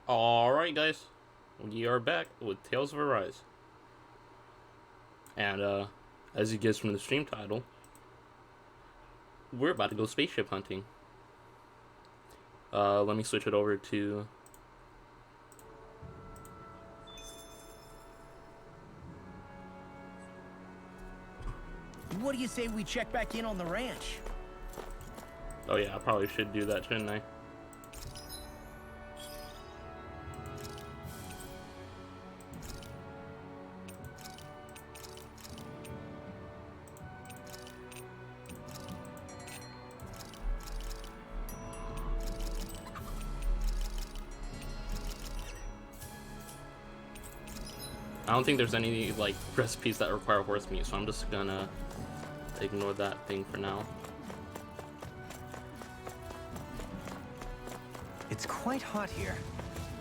Alright, guys, we are back with Tales of Arise. And, as you guess from the stream title, we're about to go spaceship hunting. Let me switch it over to. What do you say we check back in on the ranch? Oh, yeah, I probably should do that, shouldn't I? I don't think there's any, like, recipes that require horse meat, so I'm just gonna ignore that thing for now. It's quite hot here.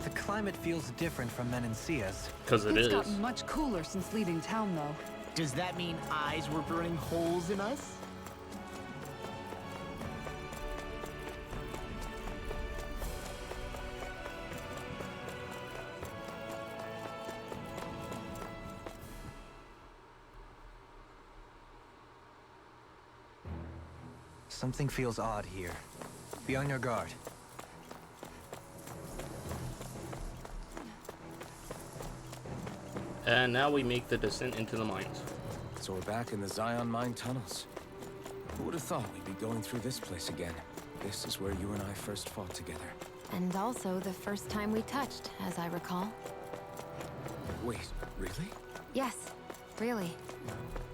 The climate feels different from Menancia's. Because it It's is. gotten much cooler since leaving town, though. Does that mean eyes were burning holes in us? Something feels odd here. Be on your guard. And now we make the descent into the mines. So we're back in the Zion mine tunnels. Who would have thought we'd be going through this place again? This is where you and I first fought together. And also the first time we touched, as I recall. Wait, really? Yes, really.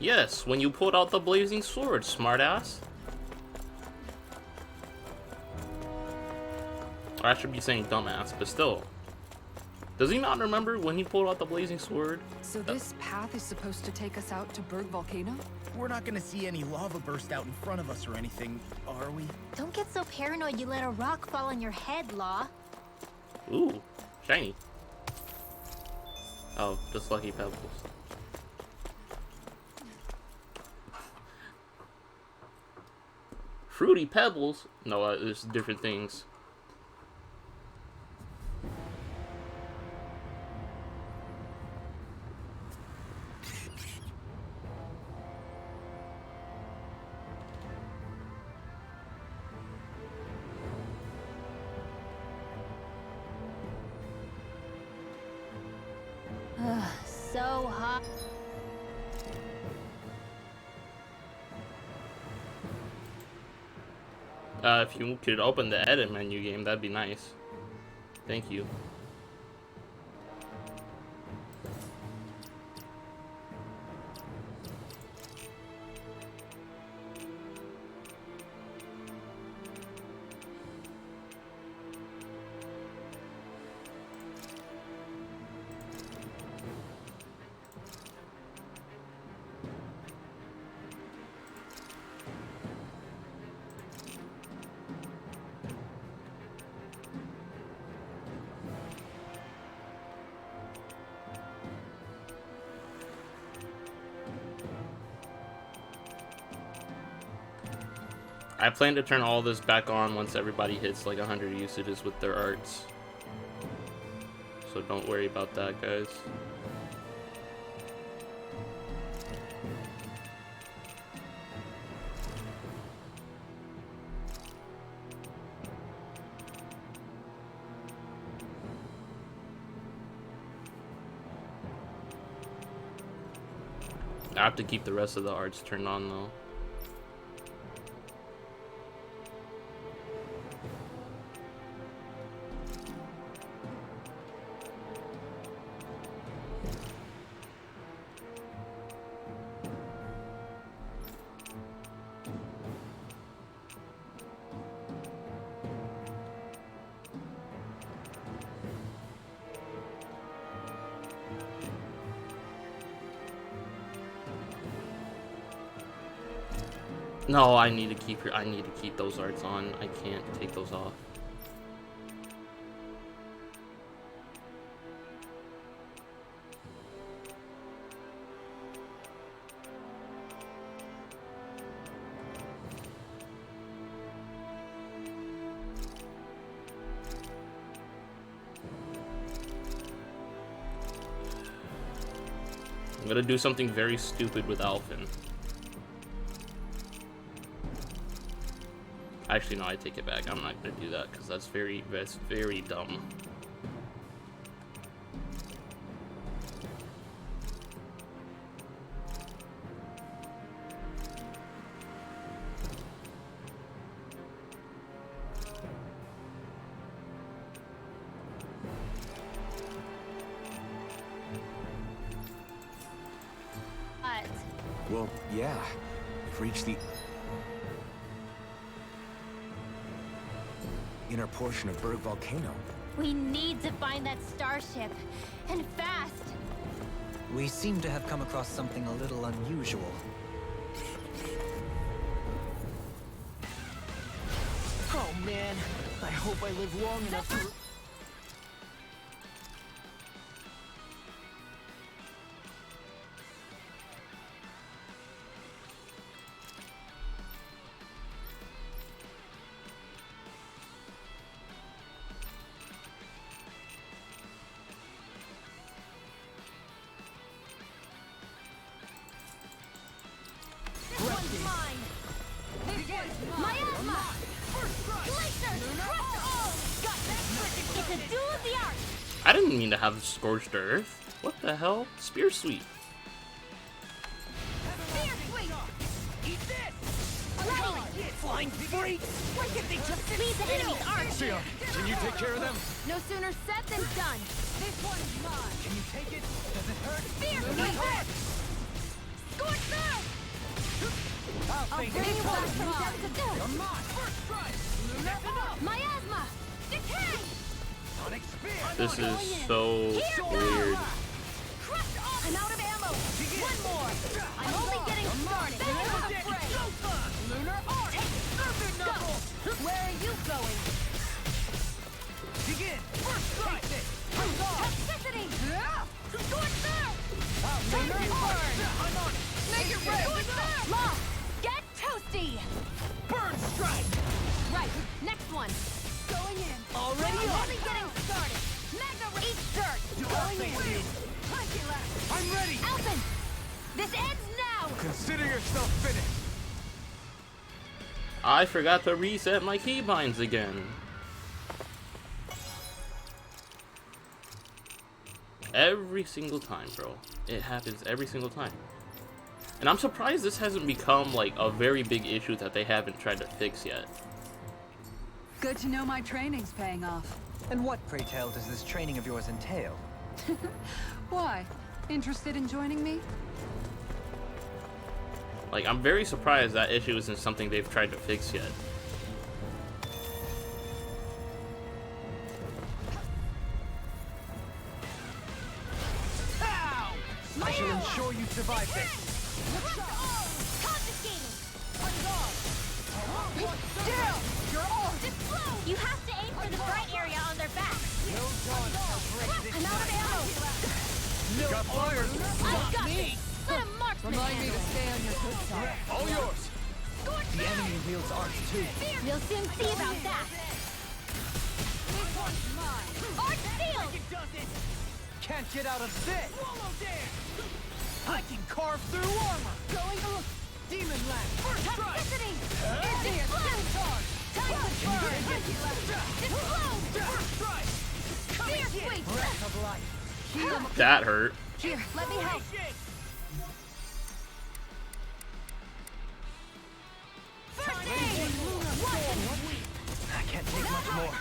Yes, when you pulled out the blazing sword, smartass. Or I should be saying dumbass, but still. Does he not remember when he pulled out the blazing sword? So this path is supposed to take us out to Berg Volcano? We're not gonna see any lava burst out in front of us or anything, are we? Don't get so paranoid you let a rock fall on your head, Law. Ooh, shiny. Oh, just lucky pebbles. Fruity pebbles? No, it's different things. So hot. If you could open the edit menu game, that'd be nice. Thank you. I plan to turn all this back on once everybody hits like 100 usages with their arts. So don't worry about that, guys. I have to keep the rest of the arts turned on though. No, I need to keep those arts on. I can't take those off. I'm gonna do something very stupid with Alphen. Actually, no, I take it back. I'm not gonna do that because that's very dumb. But Well, yeah. We've reached the inner portion of Berg Volcano. we need to find that starship. And fast. We seem to have come across something a little unusual. Oh man, I hope I live long enough to... This one's mine. Miasma! Glacier! Crush all! Got this! It's a duel of the arts! I didn't mean to have Scorched Earth. What the hell? Spear Sweep. Spear sweep! Eat this! Ready! Flying freaks! Why can't they just leave the enemy's arch? Can you take care of them? No sooner said than done. This one's mine. Can you take it? Does it hurt? Spear sweep! Scorch through! I'll bring you back from death to death. You're mine! First strike! That's enough! Miasma! Decay! Sonic Spear! This is so weird. Crush all! I'm out of ammo! One more! I'm only getting started! Back to the fray! Lunar Arc! Surfer Go! Knuckle! Where are you going? Begin! First strike! Toxicity! Scorch through! Lunar Time to burn! I'm on it! Make it red! Scorch through! Lost! Get toasty! Burn Strike! Right, next one. Going in. Already I'm on! only getting started. Magna Eat dirt! Going in. I'm ready! Alphen! This ends now! Consider yourself finished. I forgot to reset my keybinds again. Every single time, bro. It happens every single time. And I'm surprised this hasn't become like a very big issue that they haven't tried to fix yet. Good to know my training's paying off. And what, pray tell, does this training of yours entail? Why? Interested in joining me? Like, I'm very surprised that issue isn't something they've tried to fix yet. I shall ensure you survive this! Confiscating! Still! You're on! Explode! You have to aim for the bright area on their back. No dawn shall break this I'm out of ammo. No got fired! I've got this. Let a marksman Remind me to handle it. stay on your good side. All yours. Scorch The enemy wields arch too. We'll soon see about that. This one's mine! Arch sealed! It does it! Can't get out of this! Swallow there! I can carve through armor! Going up. Demon Land! First strike! Toxicity! Centaur! Time to burn! Explode! First strike! Spear sweep! Breath of life. That hurt. Here, let me help. First aid! I can't take much more.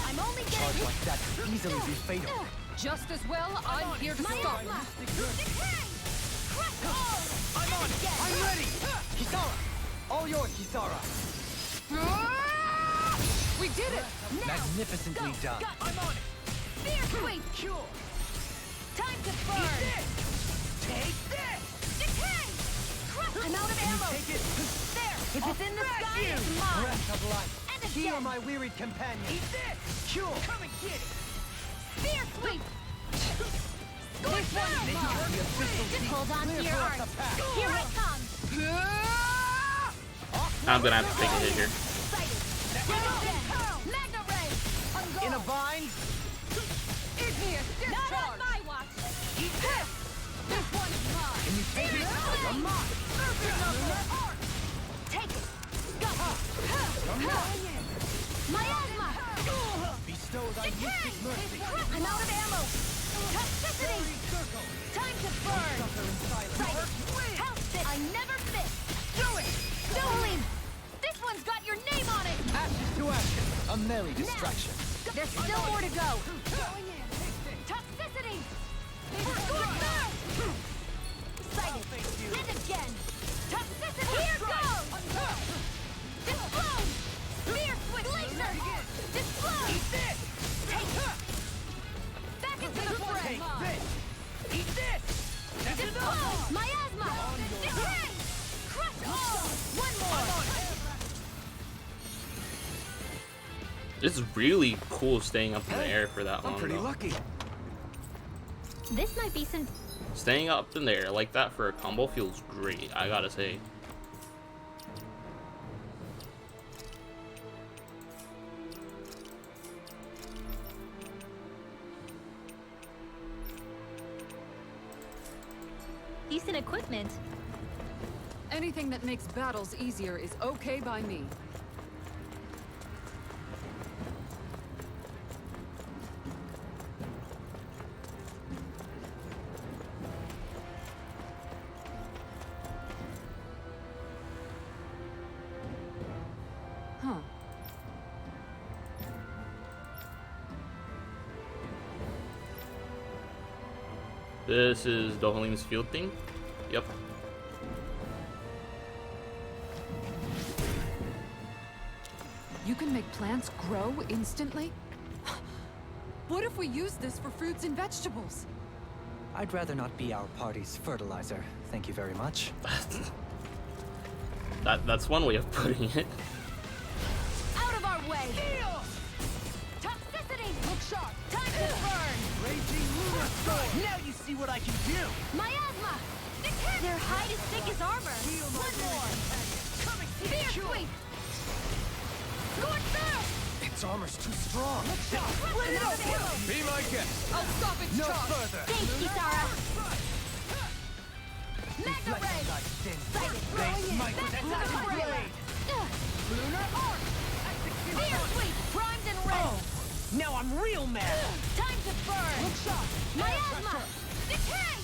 I'm only Charge getting like that could easily be fatal. Just as well, I'm here to stop. Miasma! Decay! Crush all! I'm on it! I'm ready! Kisara! All yours, Kisara! We did it! Magnificently done. I'm on it! Spear sweep! Cure! Time to burn! Take this! Decay! Crush! I'm out of ammo! Take it! There! If it's in the sky, it's mine! Breath of life. And Heal again! my wearied companion. Eat this! Cure. Come and get it! Spear sweep! Scorch The official Just hold on to your arms! Here I come! I'm gonna have to take a hit here. Magna Ray! In a bind. Not on my watch! Eat this! I'm on. Take it. Go. Miasma. Bestow thy Decay. mystic mercy. I'm out of ammo. Toxicity. Time to burn. Right. House this. I never miss. Do it. Dohalim. This one's got your name on it. Ashes to ashes. A merry distraction. There's still more to go. Toxicity. Scorcher. Sighted. Hit again. Toxicity. Here goes. Explode. Spear switch. Laser. Explode. Eat this! Take it. Back into the fray. Take this! Eat this! That's enough! Explode. Miasma. Decay. Crush all. One more. It's really cool staying up in the air for that long. I'm pretty though. lucky. This might be some. Staying up in the air like that for a combo feels great, I gotta say. Decent equipment. Anything that makes battles easier is okay by me. Huh. This is Dohalim's field thing. Yep. You can make plants grow instantly? What if we use this for fruits and vegetables? I'd rather not be our party's fertilizer. Thank you very much. That's one way of putting it. Out of our way. Toxicity. Look sharp. Time to burn. Raging lunar storm! Now you see what I can do! Miasma. Decay. Their hide is thick as armor. One more. Coming to Spear the cure! sweep. Scorcher. Its armor's too strong. Let it out! Be my guest. I'll stop its No charge. further! Thanks, Kisara. Magna Reflect ray. on thy sin. Sighted. They smite with Back that into the lightning fray. blade! Ugh. Lunar arc! Spear sweep. Primed and ready. Oh! Now I'm real mad! Time to burn. Look sharp! Miasma. Decay.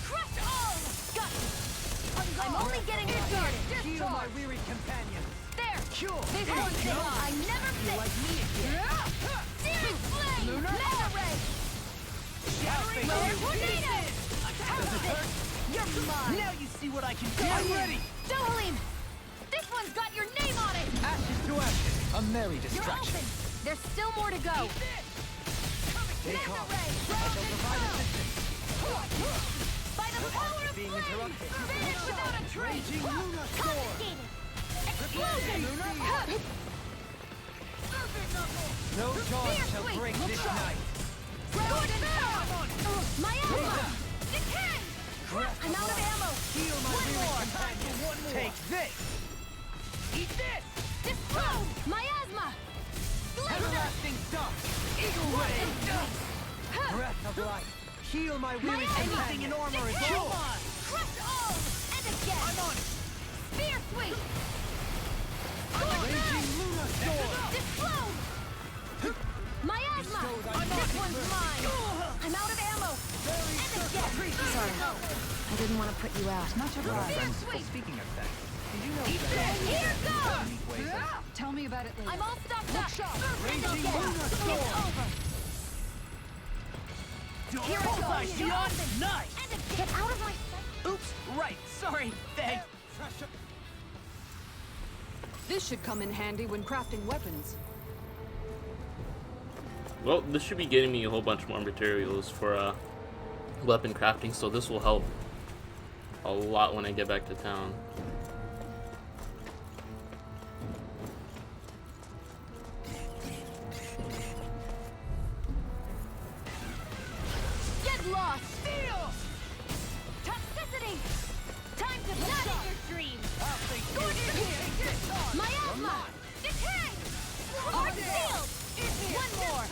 Crush all. Got you. I'm only getting started. Heal my weary companions! There. Cure! This one's it. I never miss. Like me again! Searing flame. Lunar Mega ray. Shattering Flare you! tornado. How's this? You're mine. Now you see what I can do! I'm ready! Dohalim. This one's got your name on it. Ashes to ashes. A merry You're distraction. open. There's still more to go. Take Mega off. ray. I shall provide assistance. By the power of being flame. interrupted. Finish without a trace. Raging lunar storm! Confiscated. Explosion. No jaws Spear shall sweep. break Look this sharp. night. Golden Miasma. Decay. I'm out of ammo. Heal my One weary more. companions! One more. Take this! Eat this! Explode. Miasma. Laser. Everlasting dust! Eagle ray! Breath of life. Heal my weary Miasma. anything in armor is Decay. yours! Crush all. And again. I'm on it! Spear sweep. Raging lunar storm! Explode. Miasma. This one's mine. I'm out of ammo. And again. Sorry. I didn't want to put you out. Much Spear obliged. sweep. Speaking of that, did you know Eat that this! Here goes. Tell me about it later. I'm all stocked up. And Raging again. lunar It's storm. over. Here it Bullseye, goes. Sion! Nice! And again. Get out of my sight. Oops! Right! Sorry! Thanks! This should come in handy when crafting weapons. Well, this should be getting me a whole bunch more materials for weapon crafting, so this will help a lot when I get back to town. Get lost. Toxicity. Time to not in your dreams. Miasma. Decay. Hard sealed. One more.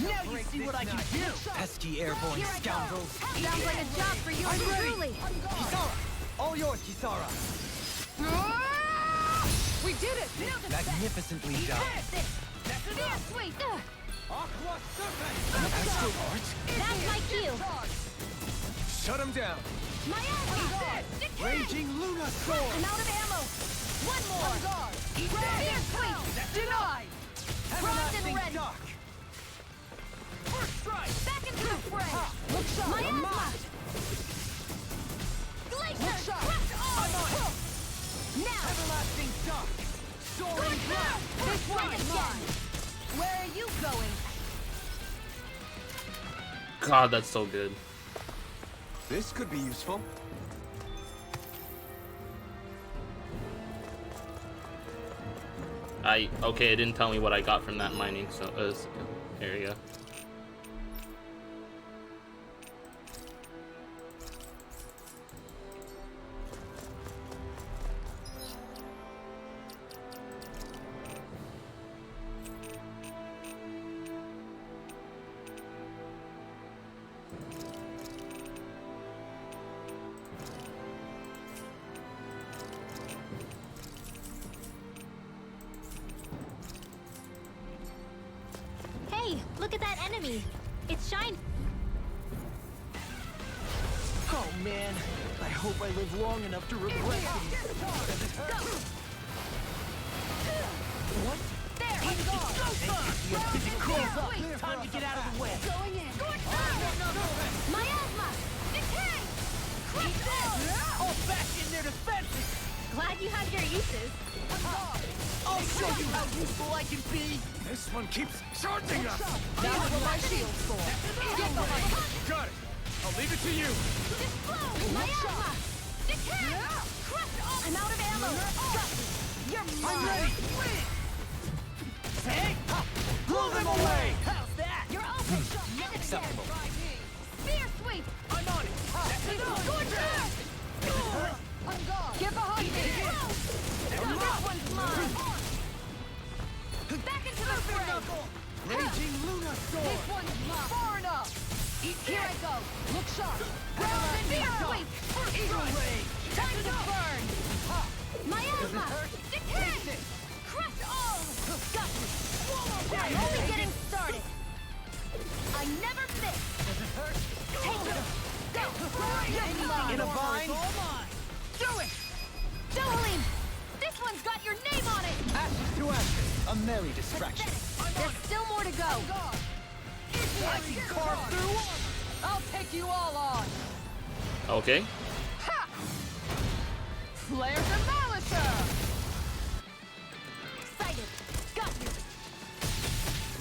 Now you see what I can do! pesky airborne Here I go. scoundrels? Sounds like a job for you truly. Kisara, All yours, Kisara. We did it! Magnificently done. Fear sweep! Aqua Serpent. That's my cue! Shut him down. Miasma! Raging Luna I'm Sword. out of ammo! One more! Fear sweep! Denied! Bronze and ready! Dark. Back into the fray! Miasma! Glacier! Crush all! Now! Everlasting Dark. Soaring Blast. This one is mine! Where are you going? God, that's so good. This could be useful. Okay, it didn't tell me what I got from that mining area. Hey, look at that enemy! It's shiny! Oh man, I hope I live long enough to regret these. What? There! I'm gone! Time to get out of the way. Going in! Miasma! Decay! Crush all! All back in their defenses. Glad you have your uses. I'll show you how useful I can be. This one keeps charging us. That's what my shield's for. Get behind me. Got it. I'll leave it to you. Explode! Miasma! Decay! Crush all! I'm out of ammo! You're mine! I'm ready. Hey, blow them away. How's that? You're open! And Acceptable. Spear sweep! I'm on it. Gorgeous! I'm gone. Get behind me. This one's mine! Back into the fray! Raging Luna This Sword. one's mine. Far enough. Here I go. Look sharp. Spear sweep! Eagle Ray. Time to burn! Miasma! Decay! Crush all! Got you! I'm only getting started! I never miss! Does it hurt? Take it! Go! In a vine. Do it! Dohalim! This one's got your name on it! Ashes to ashes. A merry distraction. There's still more to go! I can carve through. I'll take you all on. Okay. Ha! Flare Demolisher! Sighted! Got you!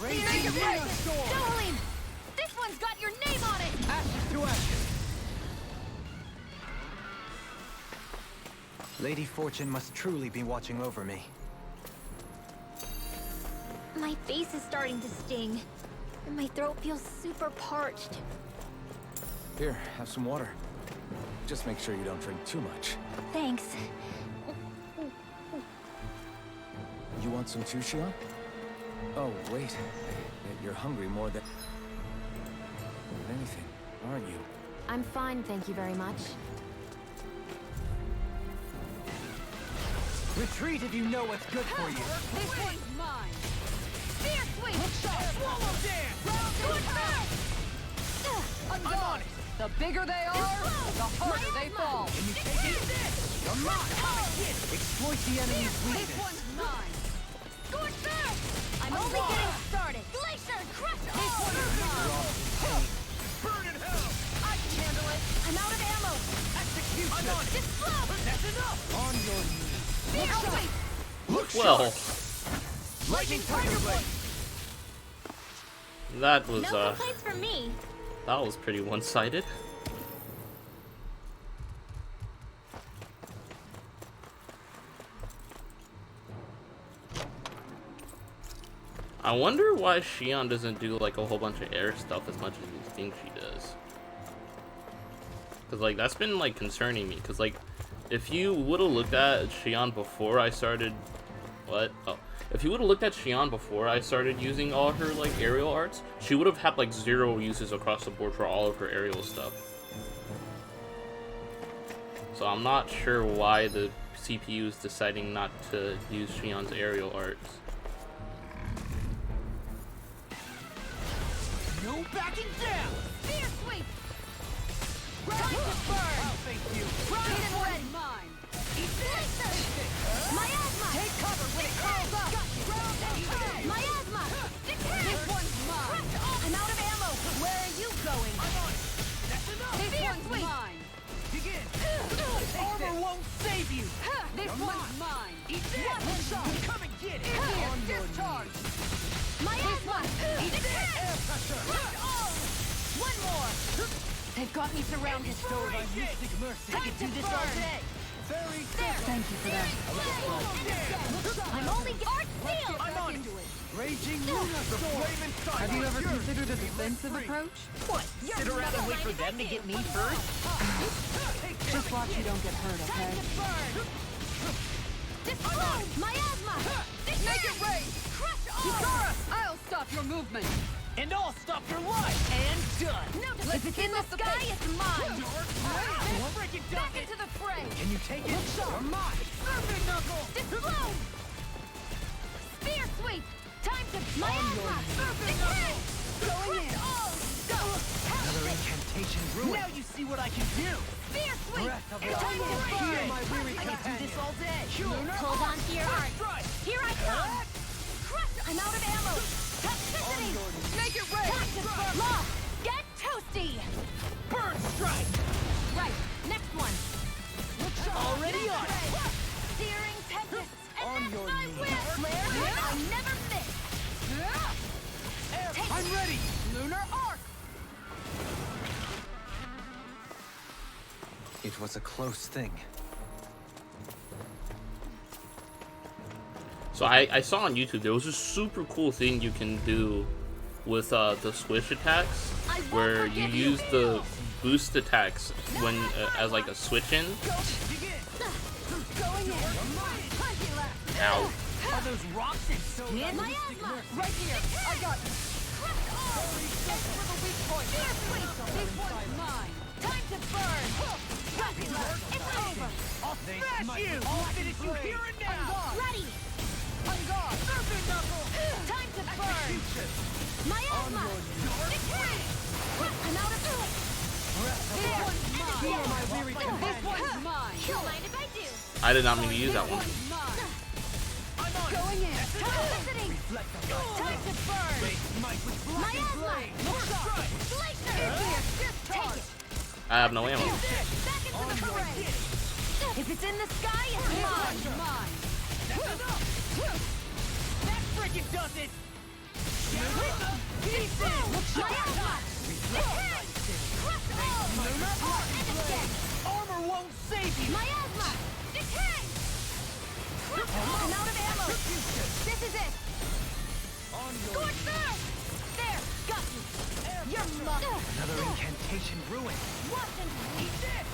Raging Luna Sword. Dohalim! This one's got your name on it! Ashes to ashes. Lady Fortune must truly be watching over me. My face is starting to sting. And my throat feels super parched. Here, have some water. Just make sure you don't drink too much. Thanks. You want some too, Shion? Oh, wait. You're hungry more than anything, aren't you? I'm fine, thank you very much. Retreat if you know what's good for you. This one's mine. Spear sweep! Swallow dance. I'm gone. The bigger they are, the harder they fall. Can you take it? You're mine. Exploit the enemy's This weakness. one's mine. Scorch back! I'm only getting started. Glacier, crush This all! one is mine. Burn in hell. I can handle it. I'm out of ammo. Execution. I'm on it. Explode! That's enough. On your knees. Spear sweep! Look Well, Lightning Tiger Blade. that was No complaints from me. that was pretty one-sided. I wonder why Shion doesn't do like a whole bunch of air stuff as much as you think she does. Cause like that's been like concerning me. Cause like if you would have looked at Shion before I started, if you would have looked at Shion before I started using all her like aerial arts, she would have had like 0 uses across the board for all of her aerial stuff. So I'm not sure why the CPU is deciding not to use Shion's aerial arts. No backing down! Spear sweep! Time to burn! I'll face you! Primed and ready! Mine! Eat this! Miasma! Take cover when it curls up! Miasma! Decay! This one's mine. I'm out of ammo! Where are you going? I'm on it! That's enough! This Spear one's sweep! mine. Begin! This Armor won't save you! One's mine. Eat this! Come and get it! Here, discharge. Miasma! Decay! Air pressure! One more! They've got me surrounded. By mystic mercy! Time to burn! Very There! Thank you for that. I'm only Art Seal! I'm on it! Raging Lunar Storm! Have you ever considered a defensive approach? What? Sit around and wait for them to get me first? Just watch you don't get hurt, Time okay? to burn! Disclose! Miasma! Make it rain! Crush all! I'll stop your movement. And I'll stop your life! And done! No, if it's in the sky, it's mine! Break it Back into the fray! Can you take it? You're mine! Surfing knuckle! Disclose! Spear sweep! Time to miasma! Decay! Going Crush all! Go! Another incantation ruined. Now you see what I can do! Spear sweep! Breath of Time to life. burn! Hear my weary I could do companion. this all day! Sure. Hold on to your heart! Strike. Here I come! Crush! I'm out of ammo! Toxicity! Make it rain. Time to burn! Law! Get toasty! Burn strike! Right, next one! Already on it. Searing tempest! And On that's your my knees. will! Flare! I never miss! Take I'm ready! Lunar arc. It was a close thing. So I saw on YouTube there was a super cool thing you can do with the swish attacks, where you use the boost attacks when as like a switch in. Going in! Plenty left! Ow. Are those rocks in skin? Miasma! Right here. I got you. Crush all! Aim for the weak point. Spear sweep! This one's mine. Time to burn! Plenty left! It's over! I'll smash you! I'll finish you here and now! Ready! On guard. Surfing knuckle! Time to burn! Miasma! Decay! I'm out of This one's mine. Heal my weary This one's mine. Don't mind if I do! I did not mean to use that This one. one's mine. I'm on Going in. Toxicity! Reflect the light. Time to burn! Might with blackened Miasma! blade! Strike! Glacier! Take it! I have no ammo. Back into the fray! If it's in the sky, it's This mine! one's mine. That's enough! That frickin' does it! Miasma! Decay! Crush all! And again! Armor won't save you! Miasma! Decay! I'm out of ammo! This is it! Scorch earth! There! Got you! You're mugged! Another incantation ruined. Watch and eat this!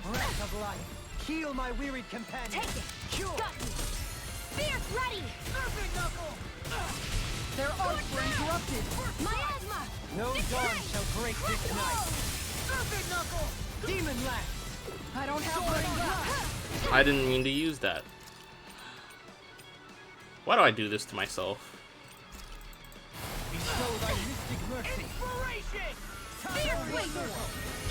Breath of life. Heal my wearied companion. Take it! Got you! Spear's ready! Surfing knuckle! Their arcs were interrupted. Miasma! No dawn shall break this night. Surfing knuckle! Demon lance. I don't have running back. I didn't mean to use that. Why do I do this to myself? Bestow thy mystic mercy! Inspiration! Spear sweep!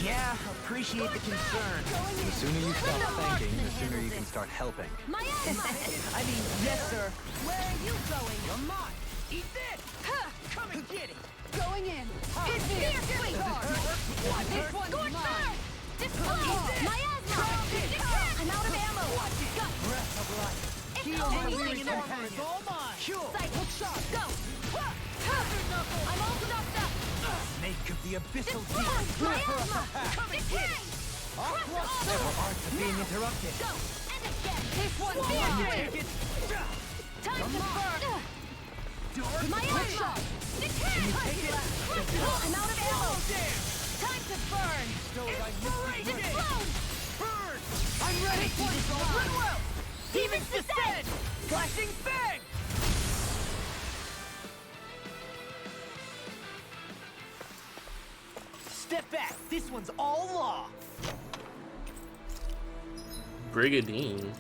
Yeah, appreciate the concern. The sooner you stop thinking, the sooner you can start helping. Miasma! I mean, yes, sir. Where are you going? You're mine! Eat this! Come and get it! Going in. It's spear sweep! This one's Scorch mine. earth! Disclose! Miasma! I'm out of ammo! Got you! Breath of life. It's Heal over! my wearied Glacier! companion. All mine! Sight! Shot! Go! I'm all stocked up! Snake of the abyssal deep. Disclose! Clear for us Miasma! a path. Decay! Crush all! Several arts are being interrupted. Go! And again! This one's Spear mine. sweep! Take it! Time to burn! Miasma! Decay! I'm out of ammo! Time to burn! Disclose! Burn! I'm ready! Goodwill! Demons descend! Flashing bang! Step back! This one's all law! Brigadine.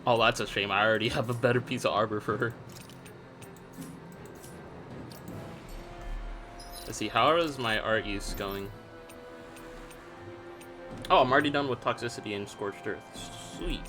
Oh, that's a shame. I already have a better piece of armor for her. Let's see, how is my art use going? Oh, I'm already done with Toxicity and Scorched Earth. Sweet.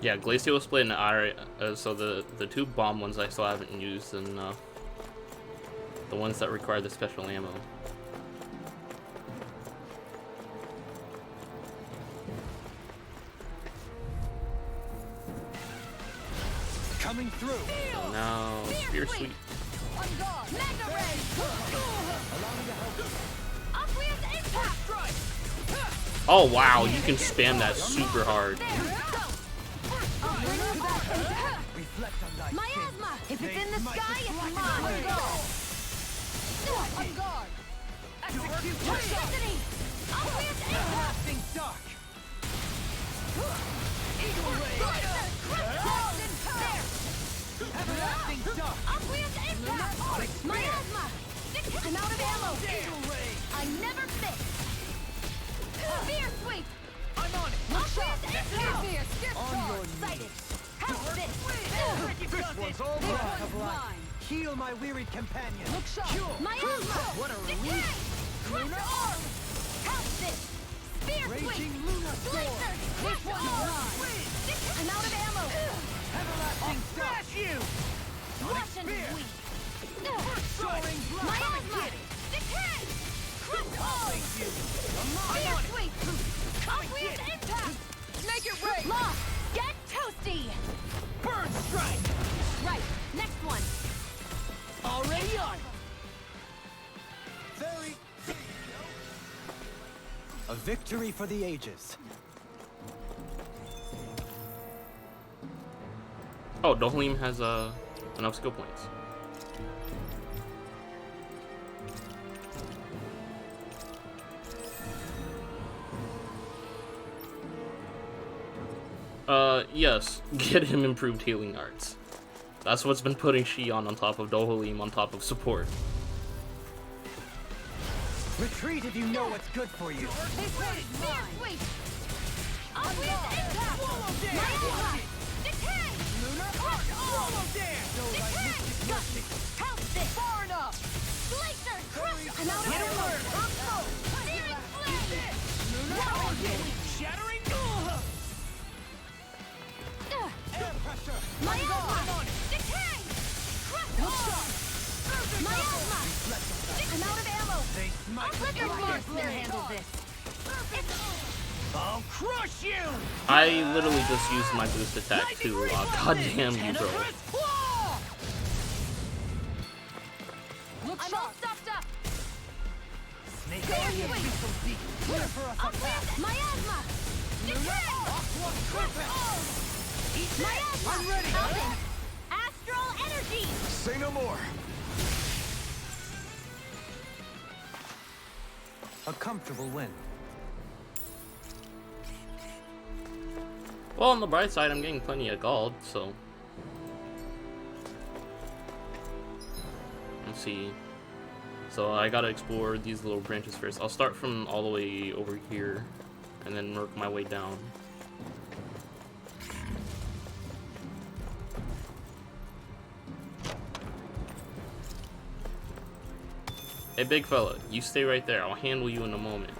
Yeah, Glacio split and so the two bomb ones I still haven't used, and the ones that require the special ammo. Coming through. So now, Spear Sweep. On guard. Mega Ray. Allow me to help you. Aqueous impact. Oh wow, you can spam that super hard. There. Go. Reflect on thy Miasma. If it's in the Might sky, it's reflect mine. on On guard. Execute Toxicity. Aqueous impact. Everlasting dark. Eagle ray. Glider. Crush. There. Everlasting dark. Aqueous impact. Miasma. I'm out of ammo. Eagle ray. I never miss. Spear sweep. I'm on it. Aqueous impact. On your Sighted. How's this? This one's all mine. Of life. Heal my wearied companion. Look sharp. Miasma. What a Decay. relief. Crush arm. How's this? Spear Raging sweep. Luna Storm. Blazer. Crush arm. I'm out of ammo. Everlasting dark. You. Russian spear. sweep. Soaring blood. Miasma. Decay. Crush arm. Spear sweep. Aqueous impact. Make it rain. Lost. Get toasty. Burn strike. Right. Next one. Already on. Very. A victory for the ages. Oh, Dohalim has enough skill points. Yes, get him improved healing arts. That's what's been putting Shion on top of Dohalim on top of support. Retreat if you know what's good for you. This way. Spear sweep. Aqueous impact. Miasma. Decay. Crush arm. Decay. How's this? Far enough. Glacier. Crush. I'm out of ammo. Searing flame. Shattering. Air pressure. Miasma. Decay. Crush arm. Miasma. I'm out of ammo. They smite. Let your marksman handle this. I'll crush you. I literally just used my boost attack to goddamn you, bro. I'm all stuffed up. Snake Spear eye sweep. lethal deep. Clear for us attack. Miasma. Decay. Aqua Griffin. Eat this. Miasma. I'm ready. Open. Astral energy. Say no more. A comfortable win. Well, on the bright side, I'm getting plenty of gold, so... Let's see. So I gotta explore these little branches first. I'll start from all the way over here, and then work my way down. Hey, big fella, you stay right there. I'll handle you in a moment.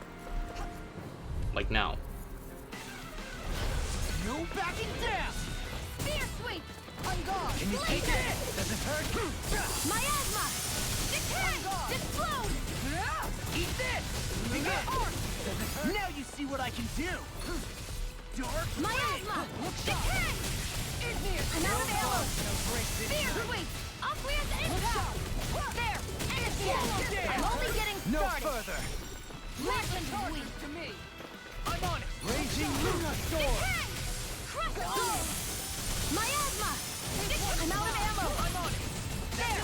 Like now. No backing down. Spear sweep. On guard. Can you take it? Does it hurt? Miasma. Decay. Explode. Eat this. Begin. Does it hurt? Now you see what I can do. Dark. Miasma. Decay. I'm out of ammo. Spear sweep. Aqueous impact. There. Energy. I'm only getting No started. further. Weapon sweep. To me. Raging Luna Sword! Crush all! Miasma! I'm out of ammo! I'm on it! There!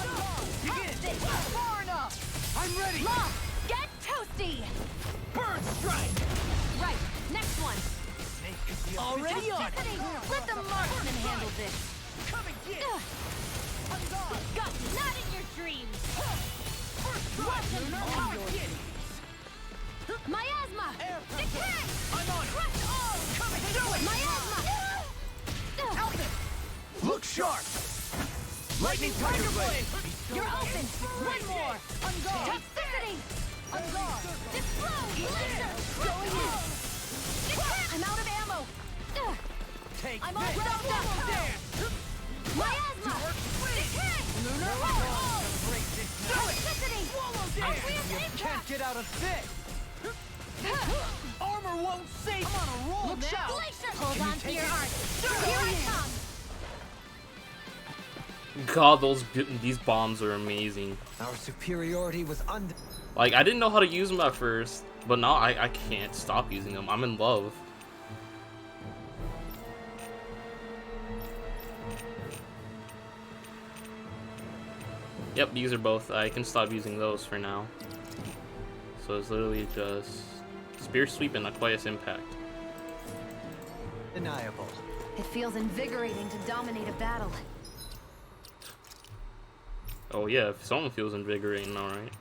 Have this! Far enough! I'm ready! Law! Get toasty! Bird strike! Right, next one! Snake could be a Already on! Let the marksman handle this! Come and get! Got you! Not in your dreams! Watch him on your Miasma! Decay! I'm on it! Crush all! Come and do it! Miasma! Look sharp! Lightning Tiger Blade! You're open! One more! On guard! Toxicity! On guard! Explode! Laser! Going in! I'm out of ammo! Take I'm all this! ground up! Dance! Miasma! Decay! Lunar Roar! Heart! Break this now! Toxicity! Swallow dance! Aqueous You impact! can't get out of this! Armor won't save! I'm on a roll Look now! sharp! Glacier! Hold Can you on to take your it? heart! Sure. Here I come! God, these bombs are amazing. Our superiority was Like, I didn't know how to use them at first, but now I can't stop using them. I'm in love. Yep, these are both. I can stop using those for now. So it's literally just Spear Sweep and Aqueous Impact. undeniable. It feels invigorating to dominate a battle. Oh yeah, if someone feels invigorating, alright.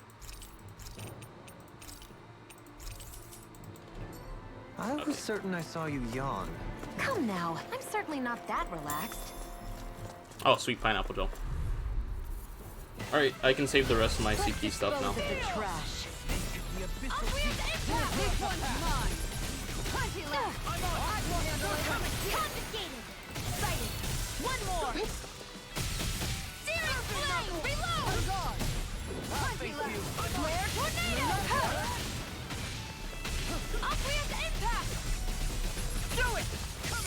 I was certain I saw you yawn. Come now, I'm certainly not that relaxed. Oh, sweet pineapple gel. Alright, I can save the rest of my CP stuff now. Dispose of the trash. Aqueous impact! This one's mine! Plenty left! Confiscated! Sighted! One more! Searing flame! Reload! Plenty left! Flare tornado! Aqueous impact! Do it!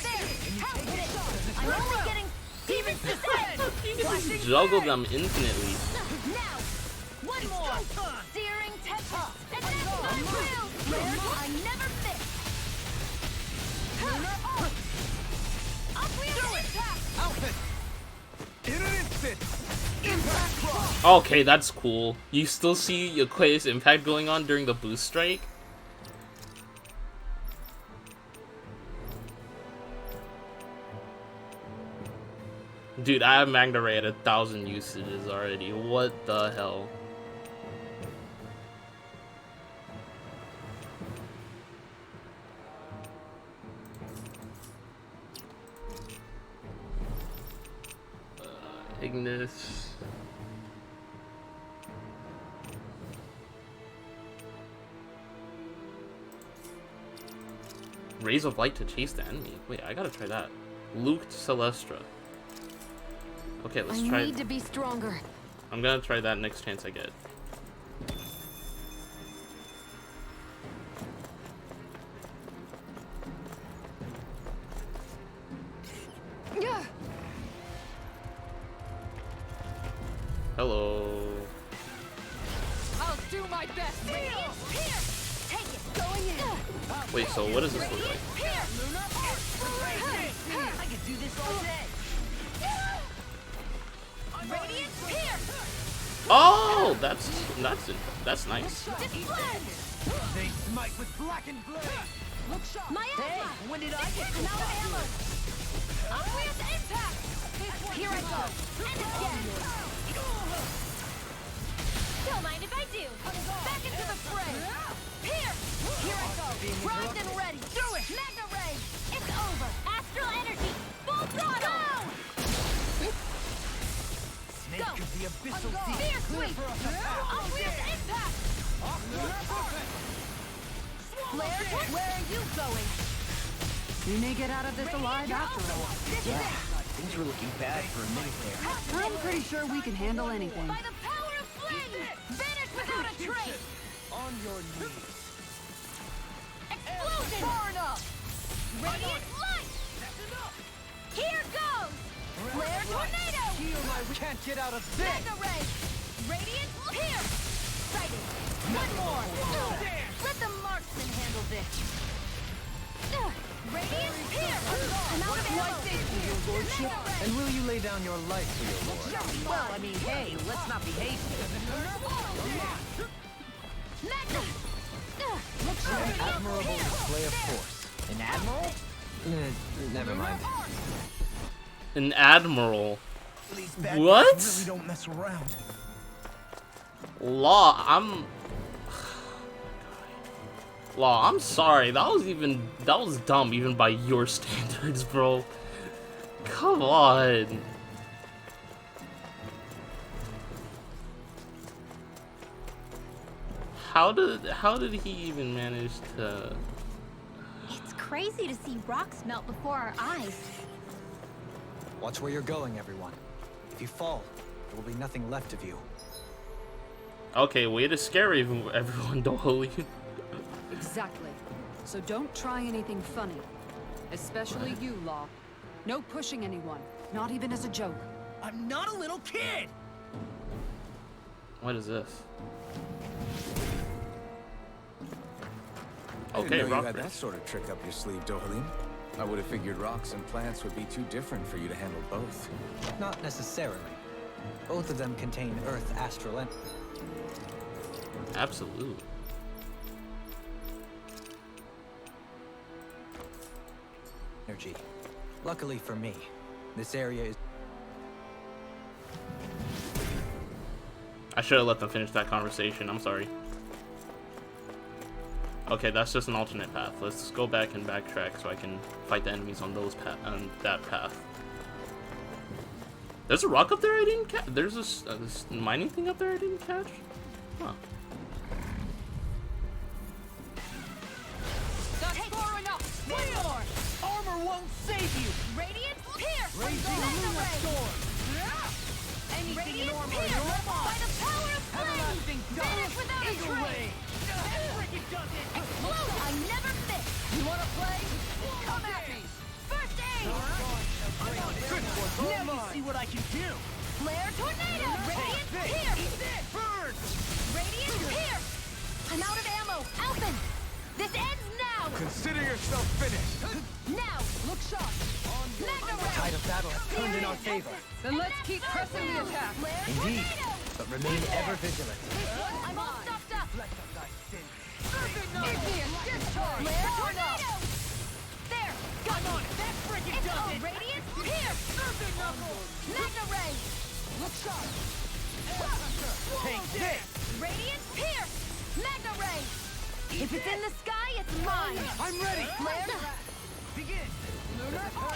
There! How hit it! I'm only getting demons to say! Juggle them infinitely. Now! One more! Searing tempest! And that's my will! I never miss! Aqueous impact! Outfit! In an instant! Impact cross! Okay, that's cool. You still see Aqueous Impact going on during the boost strike? Dude, I have Magna Ray at 1,000 usages already. What the hell? Ignis. Rays of Light to chase the enemy. Wait, I gotta try that. Luke Celestra. Okay, let's I try. need to be stronger. I'm gonna try that next chance I get. Hello. I'll do my best. Here! Take it! Going in! Wait, so what does this look like? Here! I could do this all day! Radiant here! Oh, that's nice. Display! They smite with blackened blade! Look sharp! Miasma! Hey, when did I get I'm out of ammo! Aqueous impact! Here I go! And again! Don't mind if I do! Back into the fray! Here! Here I go! Primed and ready! Do it! Magna Ray! It's over! Astral energy! Full throttle! Go! Snake of the abyssal deep! Fear sweep! Aqueous impact! Flare torch! Where are you going? You may get out of this alive after all. Things were looking bad for a minute there. I'm pretty sure we can handle anything. By the power of flame! Vanish without a trace! On your knees! Explosion! Far enough! Radiant light! That's enough! Here goes! Flare tornado! Heal my... Can't get out of this! Magna ray! Radiant here! Sighted! One more! Let the marksman handle this! Radiant here! I'm out of ammo! Your lordship? And will you lay down your life for your lord? Well, I mean, hey, let's not be hasty. Magna! An admirable display of force. An admiral? Never mind. An admiral. These bad What? guys really don't mess around. Law, I'm sorry. That was dumb even by your standards, bro. Come on. How did he even manage to? It's crazy to see rocks melt before our eyes. Watch where you're going, everyone. If you fall, there will be nothing left of you. Okay, way to scare everyone, Dolly. Exactly. So don't try anything funny. Especially you, Law. No pushing anyone. Not even as a joke. I'm not a little kid! What is this? I didn't Okay, know you rock had that bridge. sort of trick up your sleeve, Dohalim. I would have figured rocks and plants would be too different for you to handle both. Not necessarily. Both of them contain Earth astral Absolute. energy. Luckily for me, this area is... I should have let them finish that conversation. I'm sorry. Okay, that's just an alternate path. Let's go back and backtrack so I can fight the enemies on that path. There's a rock up there I didn't catch. There's this mining thing up there I didn't catch. Huh. That's far enough! One more! Armor won't save you! Radiant pierce! Raging Magna Luna ray! Storm! Anything in Radiant armor, pierce! you're By the power of flame! Everlasting Vanish without a Eagle trace! Ray! Explode! I never miss! You wanna play? Come at me! First aid! Now you see what I can do! Flare tornado! Radiant pierce! Burn! Radiant pierce! I'm out of ammo! Alphen! This ends now! Consider yourself finished! Now! Look sharp! Magna ray! Tide of battle has turned in our favor. Then let's keep pressing the attack. Flare Indeed. tornado! But remain ever vigilant. I'm all stopped up! Igneous discharge! Flare tornado! There! Got on it! That frickin' does it! Radiant pierce! Magna ray! Look sharp! Take this! Radiant pierce! Magna ray! If it's in the sky, it's mine! I'm ready! Flare! Begin!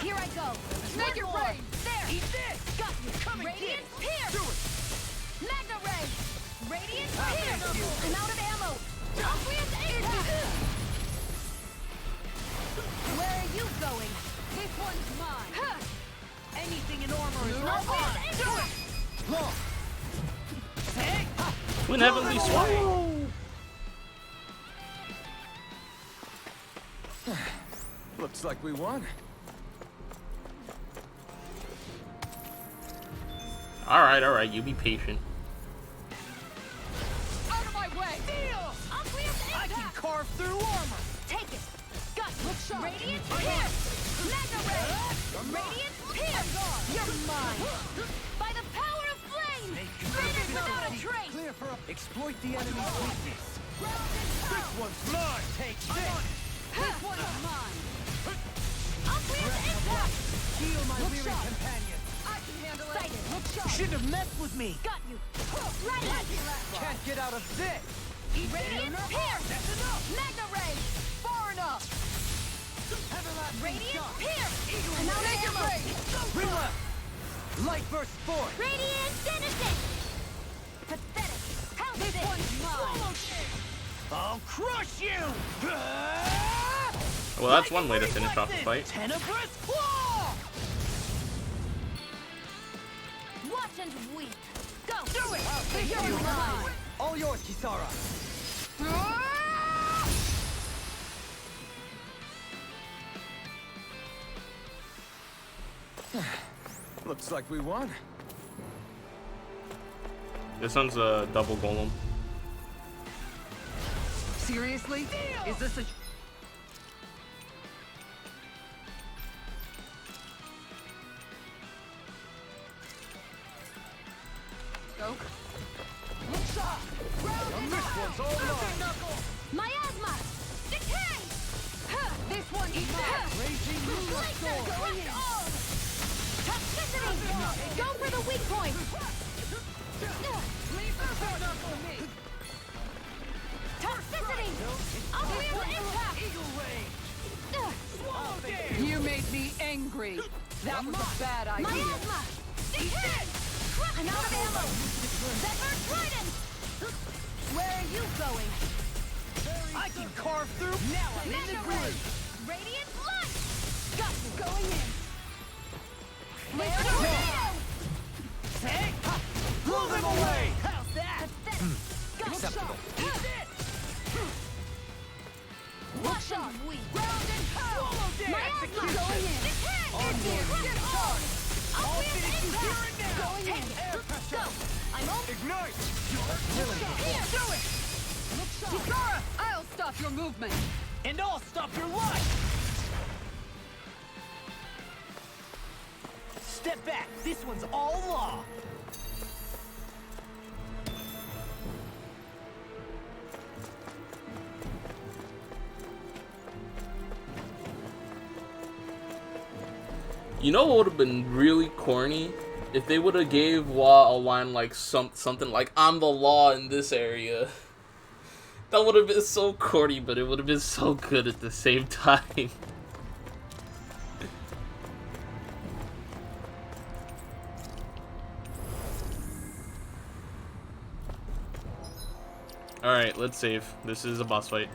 Here I go! Make it More. rain. There! Eat this! Got you! Come and Radiant get it. pierce! Do it! Magna ray! Radiant I'll pierce! get you. I'm out of ammo! Obvious impact! Where are you going? This one's mine. Huh. Anything in armor is not Obvious mine! impact! Long! Hey! Twin Heavenly Swallow! Looks like we won. Alright, you be patient. Out of my way! Obvious I impact! can carve through armor! Take it! Got you! Radiant pierce! Magna ray! Radiant pierce! You're mine! By the power of flame! Finish without a trace! Clear for exploit the enemy's weakness. This one's mine! Take this! This one's mine. Obvious impact! Heal my Look weary sharp. companion! I can handle it! Sighted! Look sharp! Shouldn't have messed with me! Got you! Right at you! Can't get out of this! Radiant pierce! That's enough! Magna ray! Far enough! Everlasting Radiant shot! pierce! I'm out of ammo! Ring left! Light burst forth! Radiant denizen! Pathetic! How This this? one's mine. I'll crush you! Well, that's one way to finish off the fight. Tenebrous claw! Watch and weep! Go! Do it! You're mine! All yours, Kisara! Looks like we won. This one's a double golem. Seriously? Is this a... broke. Miasma! Decay! This one's mine. Blazer! Going in! Toxicity! Go for the weak point! Toxicity! Unreal impact! You made me angry. That was a bad idea. Miasma! Decay! I'm out of ammo! Zephyr Trident! Where are you going? I can carve through. Now I'm in the Mega groove. Ray! Radiant Light! Got you going in! Flare Flare tornado! Take! Blow them away! How's that? Acceptable. Watch out! Weak. Ground and pound! Swallow dare! Miasma! Execution! Going in! Decay! Get charged! I'll Unreal finish you impact! here and now! Going in! Air pressure! Go! I'm open! Ignite! You're Here! Do it! Kisara, I'll stop your movement. And I'll stop your life! Step back! This one's all law! You know what would have been really corny? If they would have gave Law a line like something like, "I'm the law in this area." That would have been so corny, but it would have been so good at the same time. Alright, let's save. This is a boss fight.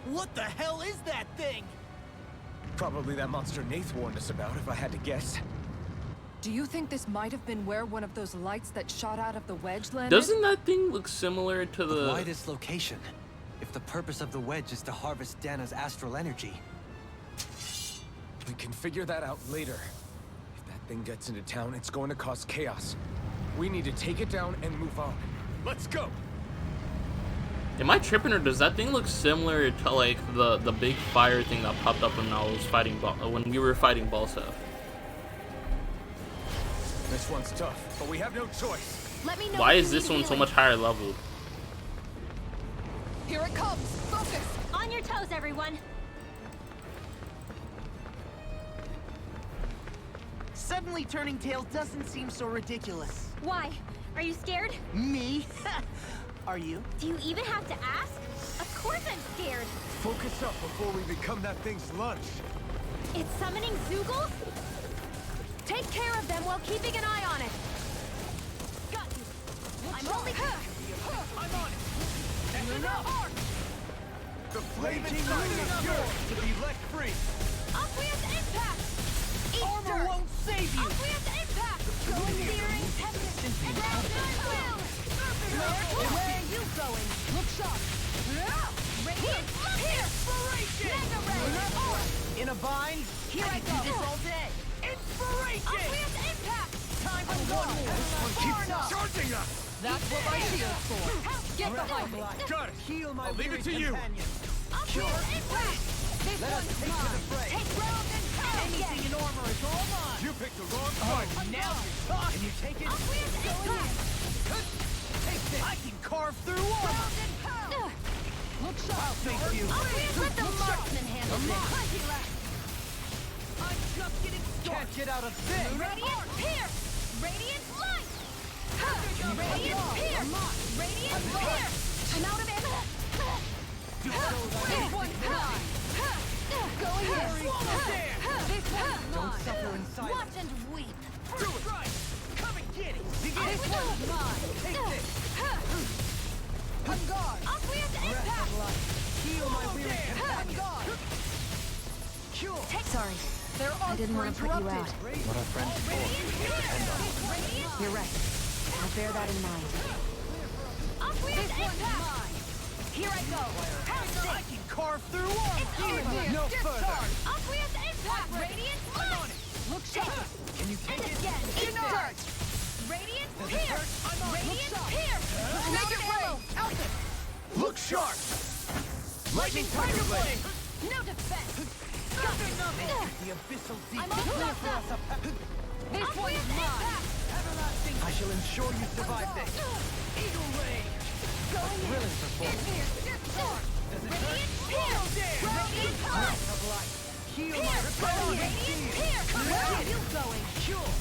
What the hell is that thing? Probably that monster Nath warned us about, if I had to guess. Do you think this might have been where one of those lights that shot out of the wedge landed? Doesn't that thing look similar to the... Why this location? If the purpose of the wedge is to harvest Dana's astral energy. We can figure that out later. If that thing gets into town, it's going to cause chaos. We need to take it down and move on. Let's go! Am I tripping, or does that thing look similar to like the big fire thing that popped up when I was fighting when we were fighting Balseph? This one's tough, but we have no choice. Let me know Why if is you this need one so healing. much higher level? Here it comes. Focus. On your toes, everyone! Suddenly turning tail doesn't seem so ridiculous. Why? Are you scared? Me? Are you? Do you even have to ask? Of course I'm scared! Focus up before we become that thing's lunch. It's summoning Zoogles? Take care of them while keeping an eye on it! Got you! I'm only... I'm on it! That's enough! The flaming side is yours to be let free! Aqueous impact! Eat Armor dirt! won't save you! Aqueous impact! Searing tempest! Ground and will! Where are you going? Look sharp! Radiant here! Mega ray! In a bind? Here I go! Do this all day! Inspiration! Aqueous impact! Time for one more! This one keeps charging us! That's what my shield's for. Get behind me. Got it! Heal my I'll leave it to weary you. companion. Aqueous impact! This Let us one's take to the mine. fray. Take ground and pound! Anything in armor is all mine! You picked the wrong Oh, fight! now you're talking! Can you take it? Aqueous impact! Take this! I can carve through armor! Ground and pound! Look sharp! I'll thank you! Aqueous let the marksman handle this! Plenty left! I'm just getting started! Can't get out of this! Radiant pierce! Radiant light! Radiant pierce! Radiant pierce! I'm out of ammo! This one's mine. Going in! This one's Don't mine. suffer in silence! Watch and weep! First strike! Come and get it! Begin! This one's mine. Take this! On guard. Aqueous impact! Heal my weary On companion! guard. Cure! Sorry, I didn't want to put you out. What our friends for, we can't depend on. You're right. I'll bear that in mind. This one's mine. Here I go. I can carve through armor. No further. Aqueous impact. Radiant light. Look sharp. Can you take it? Again. Insert. Radiant pierce. Radiant pierce. Make it rain. Out there. Look sharp. Lightning tiger blade. No defense. The abyssal deep. I'm all set up. This one's mine. Everlasting. I shall ensure you survive this. Eagle ray. Thrilling performance. Radiant pierce. Radiant punch. Of light. Heal my Pierce. Radiant pierce. Where are you going? Cure.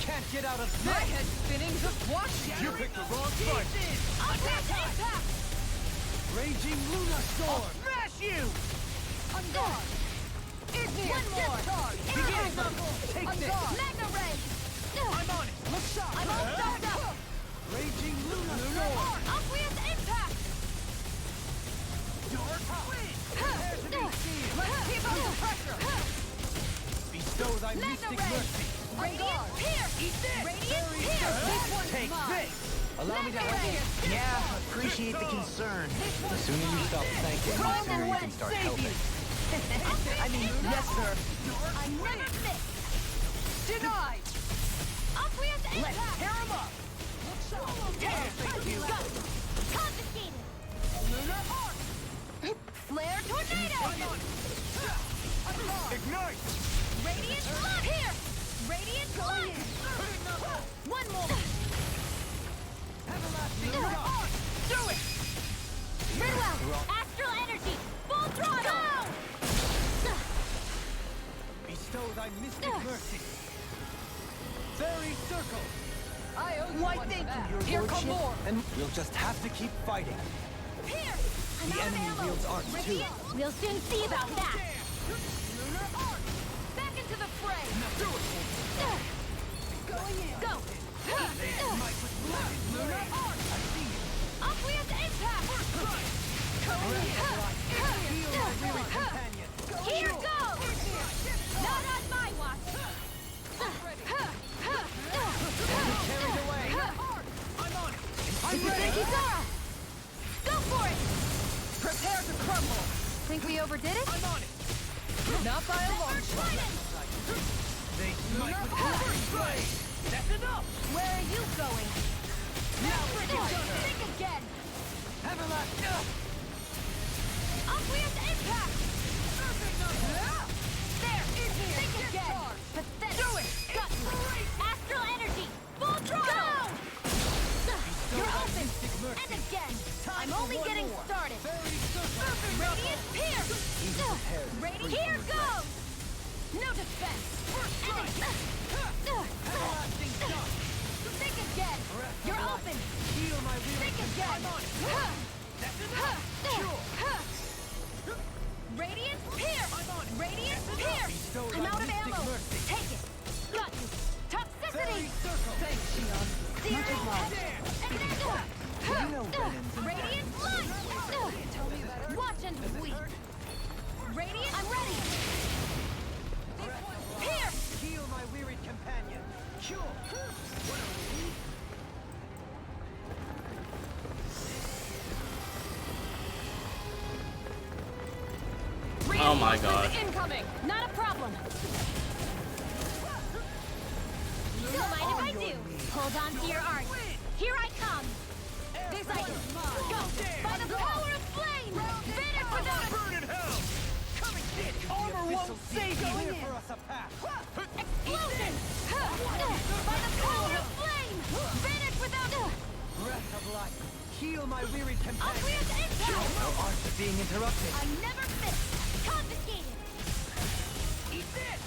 Can't get out of sight. My head's spinning, just watch it. You picked the wrong fight. Aqueous impact. Raging Luna Storm. I'll smash you. On guard. One more. Begin. Take On this. guard. Magna ray. I'm on it. Look sharp. I'm all stocked up. Raging Luna Storm. Aqueous impact. Dark wind. Let's keep up the pressure. Bestow thy Magna mystic ray. mercy. Radiant pierce. Eat this. Radiant pierce. This one's Take mine. this. Allow me to Magna help. ray. Yeah, appreciate the concern. The sooner you stop thanking, the sooner you can start helping. I mean, yes, sir. I never miss. Denied. Aqueous Let's impact. tear him up. Thank you. Confiscated. Lunar arc. Flare tornado. Ignite. Radiant blood. Here. Radiant blood. One more. Everlasting shock. Do it. Ridwell. Astral energy. Full throttle. Bestow thy mystic mercy. Fairy circle. I owe you Why, one thank for you, that. your Here come lordship. more. And we'll just have to keep fighting. Here. The enemy wields arcs too. We'll soon see about that. Back into the fray. Going in. Go. Aqueous impact. Here goes. Not on my watch. Carried away. I'm on it. I'm ready. Kisara. Go for it. Prepare to crumble. Think we overdid it? I'm on it. Not by a long shot. They smite with first blade. That's enough. Where are you going? Now we're done. Think again. Everlasting. Aqueous impact. There. Think again. Pathetic. Do it. Got you. Astral energy. Full throttle. You're open. And again. I'm only getting started. Radiant pierce. Radiant. Here goes. No defense. And again. Think again. You're open. Heal my Think weary. again. I'm on it. That's enough. Radiant pierce. Radiant pierce. I'm out of ammo. Take it. Got you. Toxicity. Thanks, Shion. Much obliged. You know Renan's Radiant light. Watch and weep. Radiant. I'm ready. Pierce. Heal my wearied companion. Cure. Oh my god. Incoming. Not a problem. Don't mind if I do. Hold on to your art. Here I come. This I can. Go. By the power of flame. Vanish without a Burn in hell. Come and get it. Armor won't save you. Going Here in. for us a path. explosion. By the power of flame. Vanish without Breath of life. Heal my wearied companion. Aqueous impact. No arts are being interrupted. I never miss. Confiscated. Eat this.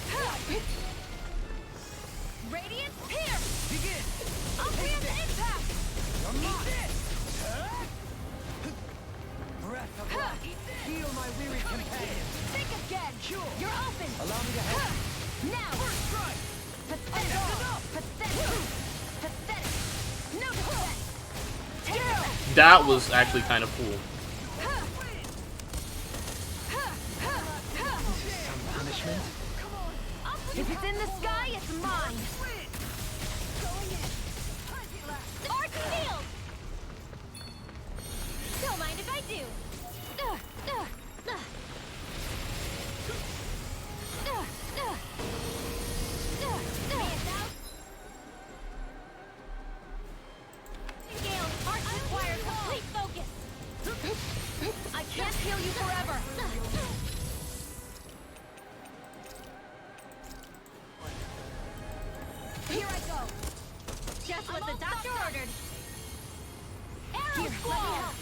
Radiant pierce. Begin. Aqueous impact. Eat this. Breath of life. Heal my wearied companion. Think again. You're open. Allow me to help. Now. First strike. Pathetic. Pathetic. Pathetic. No defense. Take it. That was actually kind of cool. Some punishment. If it's in the sky, it's mine. Arc field. Don't mind if I do. Gale, arc requires complete focus. I can't heal you forever. Here I go. Just what the doctor ordered. Arrow squall.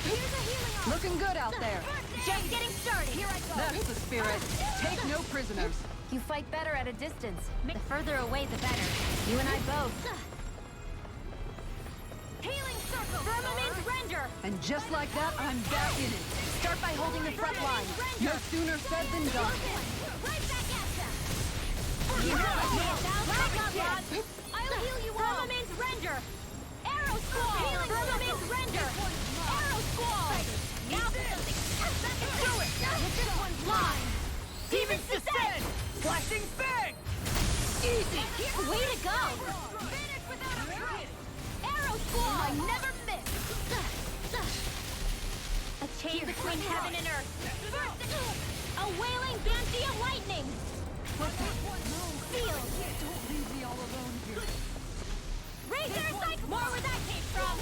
Here's a healing arm. Looking good out there. Just getting started. Here I go. That's the spirit. Take no prisoners. You fight better at a distance. The further away, the better. You and I both. Healing circle. Firmament render. And just like that, I'm back in it. Start by holding the front line. No sooner said than done. Right back at ya. Back up, Rod. I'll heal you all. Firmament render. Arrow squall. Healing firmament render. Arrow squall. Now for something. Do it. This one's mine. Demon's descent. Flashing bang! Easy. Way to go. Finish without a trace. Arrow squall. I never miss. A chain between heaven and earth. A wailing banshee of lightning. Seal. Don't leave me all alone here. Razor Psych. More where that came from.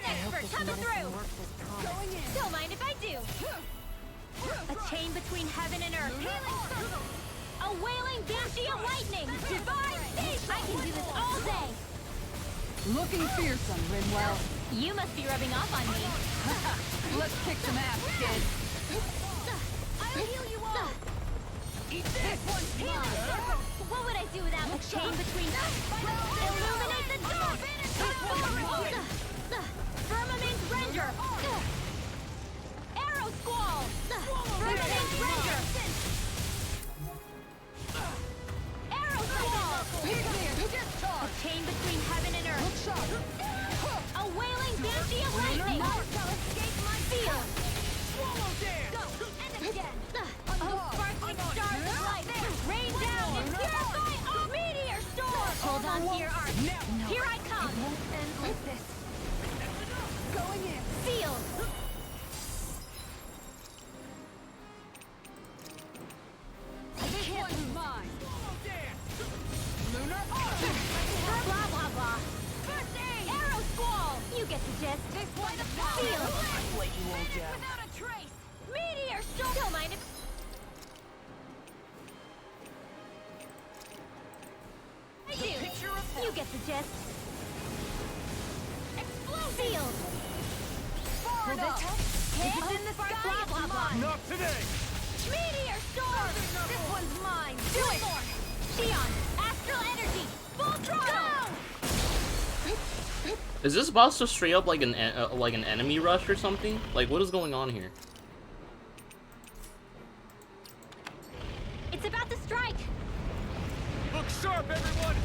Expert, coming through. Don't mind if I do. A chain between heaven and earth. Healing circle. A wailing banshee of lightning. Divine station. I can do this all day. Looking fearsome, Rinwell. You must be rubbing off on me. Let's kick some ass, kid. I'll heal you all. This one's mine. What would I do without a chain between us? Illuminate the dark. Firmament render. Arrow squall. Firmament render. Arrow squall. A chain between heaven and earth. A wailing banshee of lightning. Escape my field. Swallow dance! Go and again. Oh, sparkling stars of light. Rain down and purify all meteor storm. Hold on to your arc. Here I come. It won't end like this. Going in. Sealed. This one's mine. Swallow dance! Lunar arc. Blah, blah, blah. First aid. Arrow squall. You get the gist. This one the field. Wait, you won't Finish down. without a trace. Meteor storm. Don't mind if... I do. You get the gist. Explode. Field. Far enough! If it's in the sky, blah, blah, blah. Not today! Meteor storm! This one's mine! Do it! Xion! Astral energy! Full throttle! Is this boss just straight up like an enemy rush or something? Like, what is going on here? It's about to strike! Look sharp, everyone!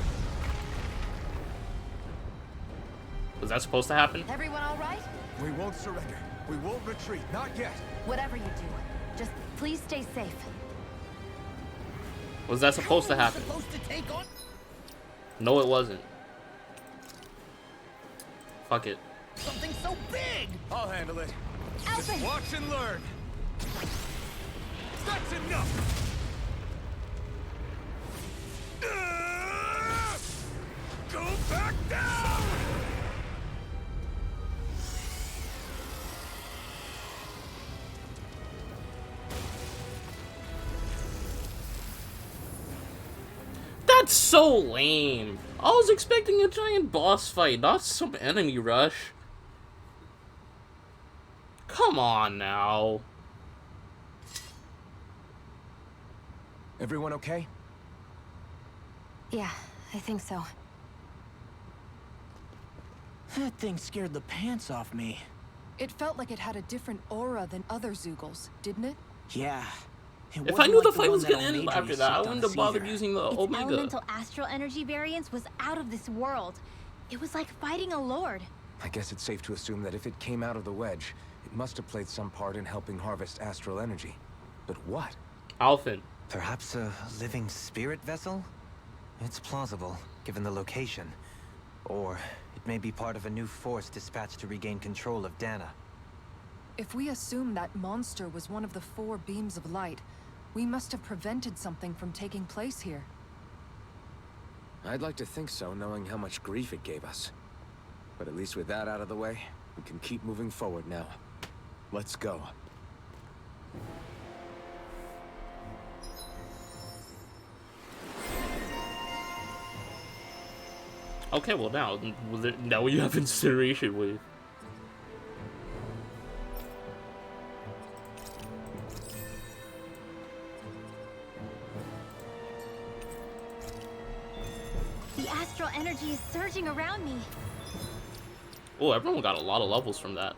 Was that supposed to happen? Everyone all right? We won't surrender. We won't retreat. Not yet. Whatever you do, just please stay safe. Was that supposed to happen? Supposed to take on? No, it wasn't. Fuck it. Something so big! I'll handle it. Alpha! Just watch and learn. That's enough! Go back down! That's so lame. I was expecting a giant boss fight, not some enemy rush. Come on now. Everyone okay? Yeah, I think so. That thing scared the pants off me. It felt like it had a different aura than other Zeugles, didn't it? Yeah. It If I wasn't knew like the fight one was that gonna end Almeida after that, I sucked wouldn't on have bothered either. using the Its Omega. elemental astral energy variance was out of this world. It was like fighting a lord. I guess it's safe to assume that if it came out of the wedge, It must have played some part in helping harvest astral energy. But what? Alphen. Perhaps a living spirit vessel? It's plausible, given the location. Or it may be part of a new force dispatched to regain control of Dana. If we assume that monster was one of the 4 beams of light, we must have prevented something from taking place here. I'd like to think so, knowing how much grief it gave us. But at least with that out of the way, we can keep moving forward now. Let's go. Okay, well now we have incineration wave. The astral energy is surging around me. Oh, everyone got a lot of levels from that.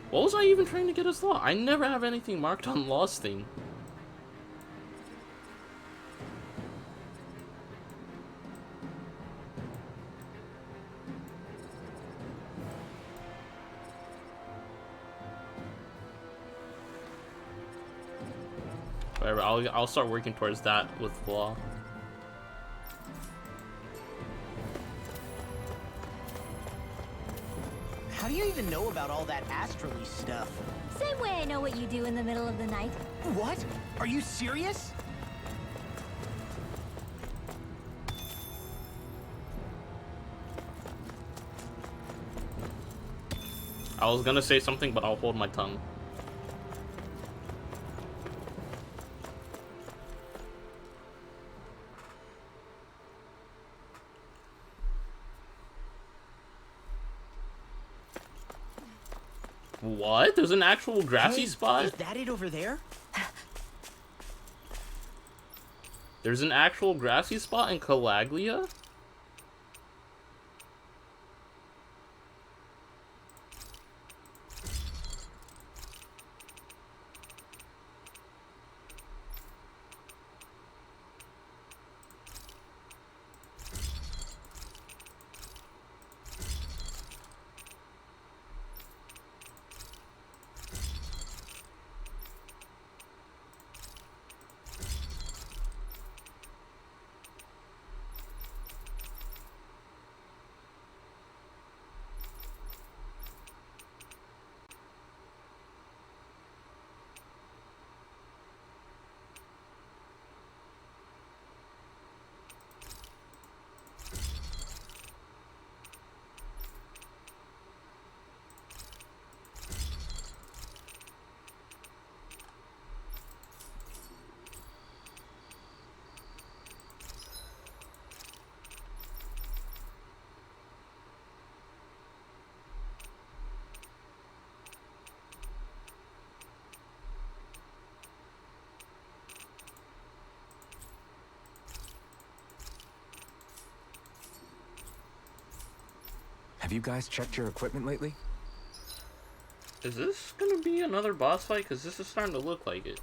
What was I even trying to get as law? I never have anything marked on Law's thing. Whatever, I'll start working towards that with Law. How do you even know about all that astrally stuff? Same way I know what you do in the middle of the night. What? Are you serious? I was gonna say something, but I'll hold my tongue. What? There's an actual grassy spot? Is that it over there? There's an actual grassy spot in Calaglia? Have you guys checked your equipment lately? Is this gonna be another boss fight? Because this is starting to look like it.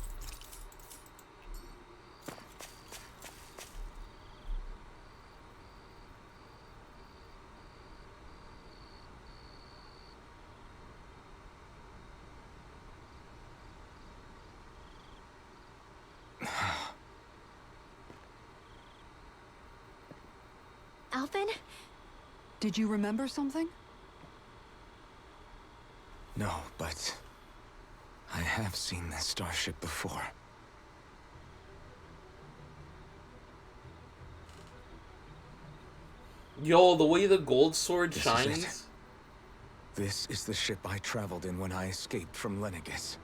Alphen? Did you remember something? No, but I have seen this starship before. Yo, the way the gold sword This shines. is it. This is the ship I traveled in when I escaped from Lenegis.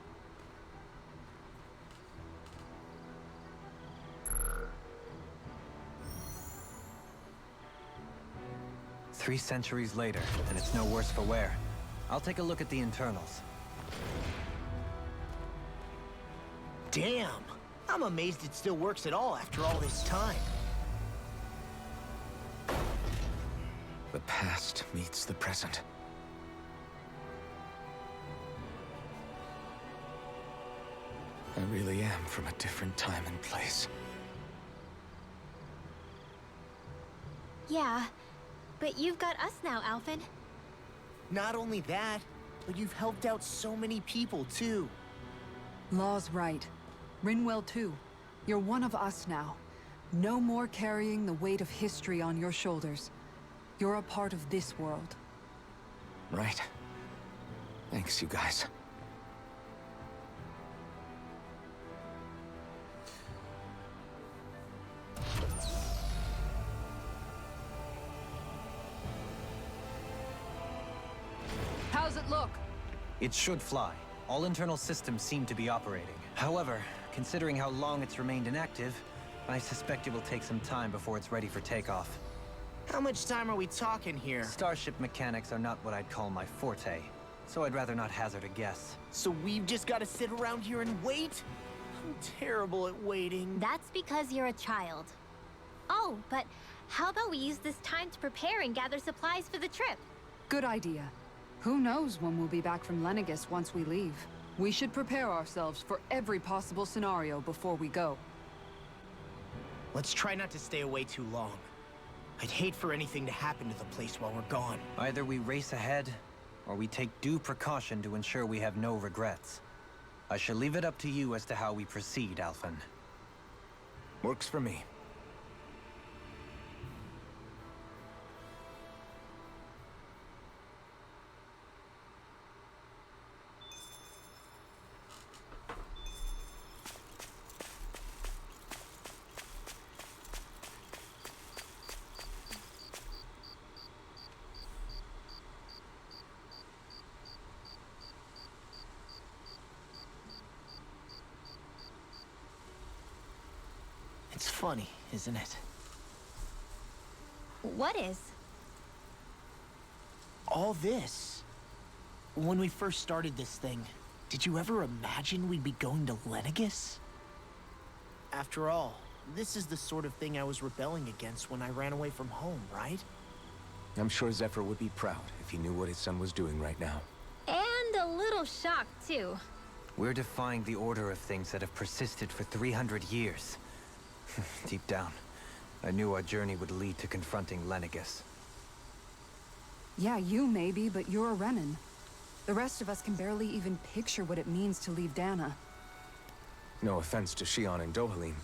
Three centuries later, and it's no worse for wear. I'll take a look at the internals. Damn. I'm amazed it still works at all after all this time. the past meets the present. I really am from a different time and place. Yeah, but you've got us now, Alphen. Not only that, but you've helped out so many people, too. Law's right. Rinwell too. You're one of us now. No more carrying the weight of history on your shoulders. You're a part of this world. Right. Thanks, you guys. How's it look? It should fly. All internal systems seem to be operating. However, considering how long it's remained inactive, I suspect it will take some time before it's ready for takeoff. How much time are we talking here? Starship mechanics are not what I'd call my forte, so I'd rather not hazard a guess. So we've just got to sit around here and wait? I'm terrible at waiting. That's because you're a child. Oh, but how about we use this time to prepare and gather supplies for the trip? Good idea. Who knows when we'll be back from Lenegis once we leave? We should prepare ourselves for every possible scenario before we go. Let's try not to stay away too long. I'd hate for anything to happen to the place while we're gone. Either we race ahead, or we take due precaution to ensure we have no regrets. I shall leave it up to you as to how we proceed, Alphen. Works for me. It's funny, isn't it? What is? All this. When we first started this thing, did you ever imagine we'd be going to Lenegis? After all, this is the sort of thing I was rebelling against when I ran away from home, right? I'm sure Zephyr would be proud if he knew what his son was doing right now. And a little shocked, too. We're defying the order of things that have persisted for 300 years. Deep down, I knew our journey would lead to confronting Lenegis. Yeah, you maybe, but you're a Renan. The rest of us can barely even picture what it means to leave Dana. No offense to Shion and Dohalim,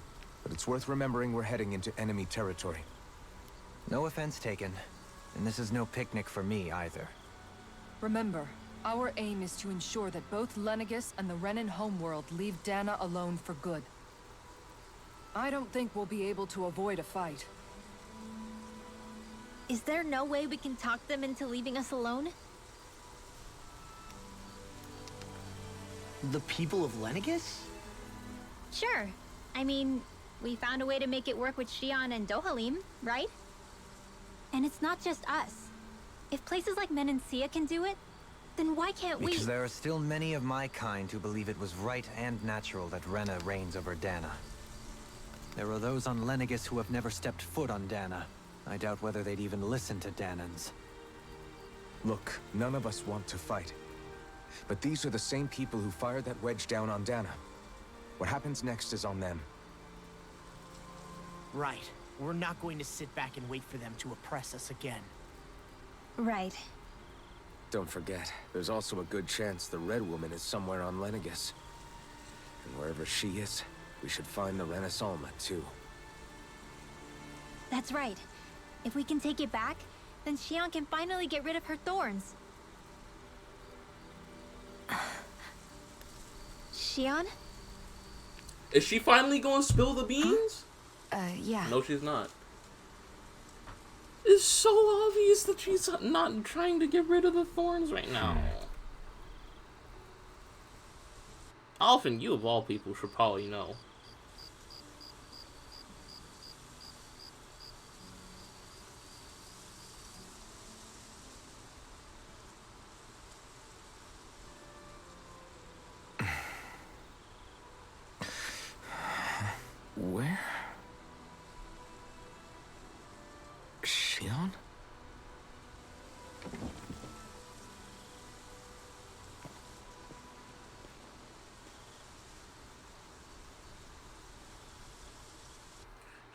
but it's worth remembering we're heading into enemy territory. No offense taken, and this is no picnic for me either. Remember, our aim is to ensure that both Lenegis and the Renan homeworld leave Dana alone for good. I don't think we'll be able to avoid a fight. Is there no way we can talk them into leaving us alone? The people of Lenegis? Sure. I mean, we found a way to make it work with Shion and Dohalim, right? And it's not just us. If places like Menancia can do it, then why can't we? Because there are still many of my kind who believe it was right and natural that Rena reigns over Dana. There are those on Lenegis who have never stepped foot on Dana. I doubt whether they'd even listen to Danans. Look, none of us want to fight. But these are the same people who fired that wedge down on Dana. What happens next is on them. Right. We're not going to sit back and wait for them to oppress us again. Right. Don't forget, there's also a good chance the Red Woman is somewhere on Lenegis. And wherever she is, we should find the Renaissance too. That's right. If we can take it back, then Shion can finally get rid of her thorns. Shion? Is she finally gonna spill the beans? Yeah. No, she's not. It's so obvious that she's not trying to get rid of the thorns right now. Alphen, you of all people should probably know. Where? Shion?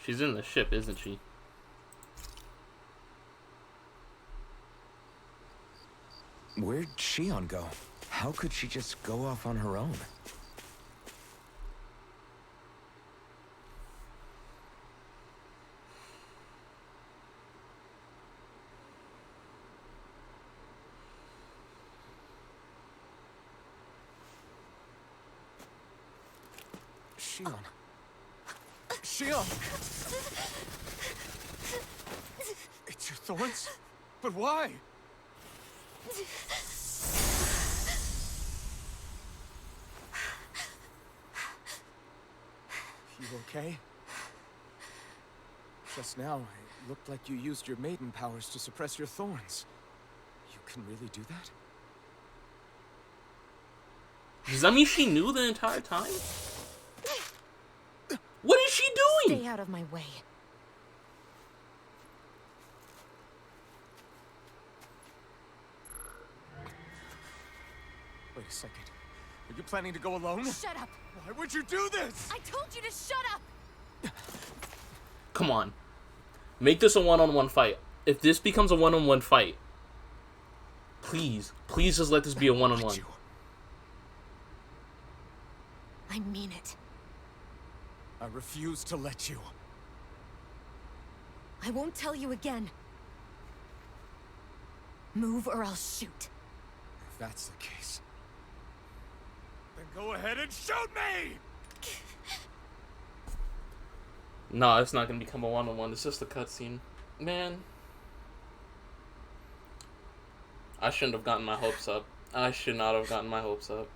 She's in the ship, isn't she? Where'd Shion go? How could she just go off on her own? Shion. Shion! It's your thorns? But why? You okay? Just now, it looked like you used your maiden powers to suppress your thorns. You can really do that? Does that mean she knew the entire time? What is she doing? Stay out of my way. Wait a second. Are you planning to go alone? Shut up! Why would you do this? I told you to shut up! Come on. Make this a one-on-one fight. If this becomes a one-on-one fight, please just let this be a one-on-one. I mean it. I refuse to let you. I won't tell you again. Move or I'll shoot. If that's the case, then go ahead and shoot me! No, it's not gonna become a one-on-one. It's just a cutscene. Man. I shouldn't have gotten my hopes up. I should not have gotten my hopes up.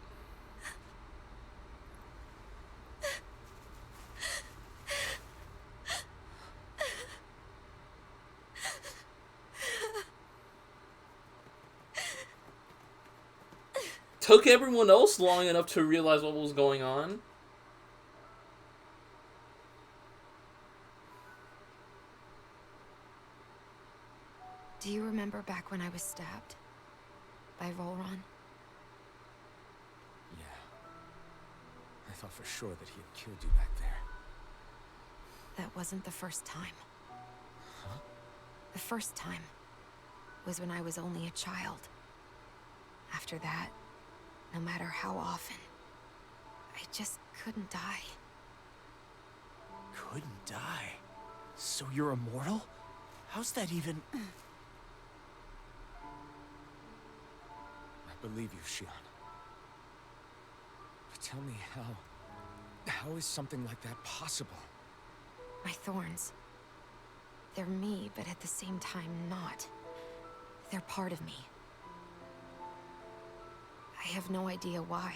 Took everyone else long enough to realize what was going on. Do you remember back when I was stabbed? By Volron? Yeah. I thought for sure that he had killed you back there. That wasn't the first time. Huh? The first time was when I was only a child. After that, no matter how often, I just couldn't die. Couldn't die? So you're immortal? How's that even... I believe you, Shion. But tell me how is something like that possible? My thorns. They're me, but at the same time not. They're part of me. I have no idea why,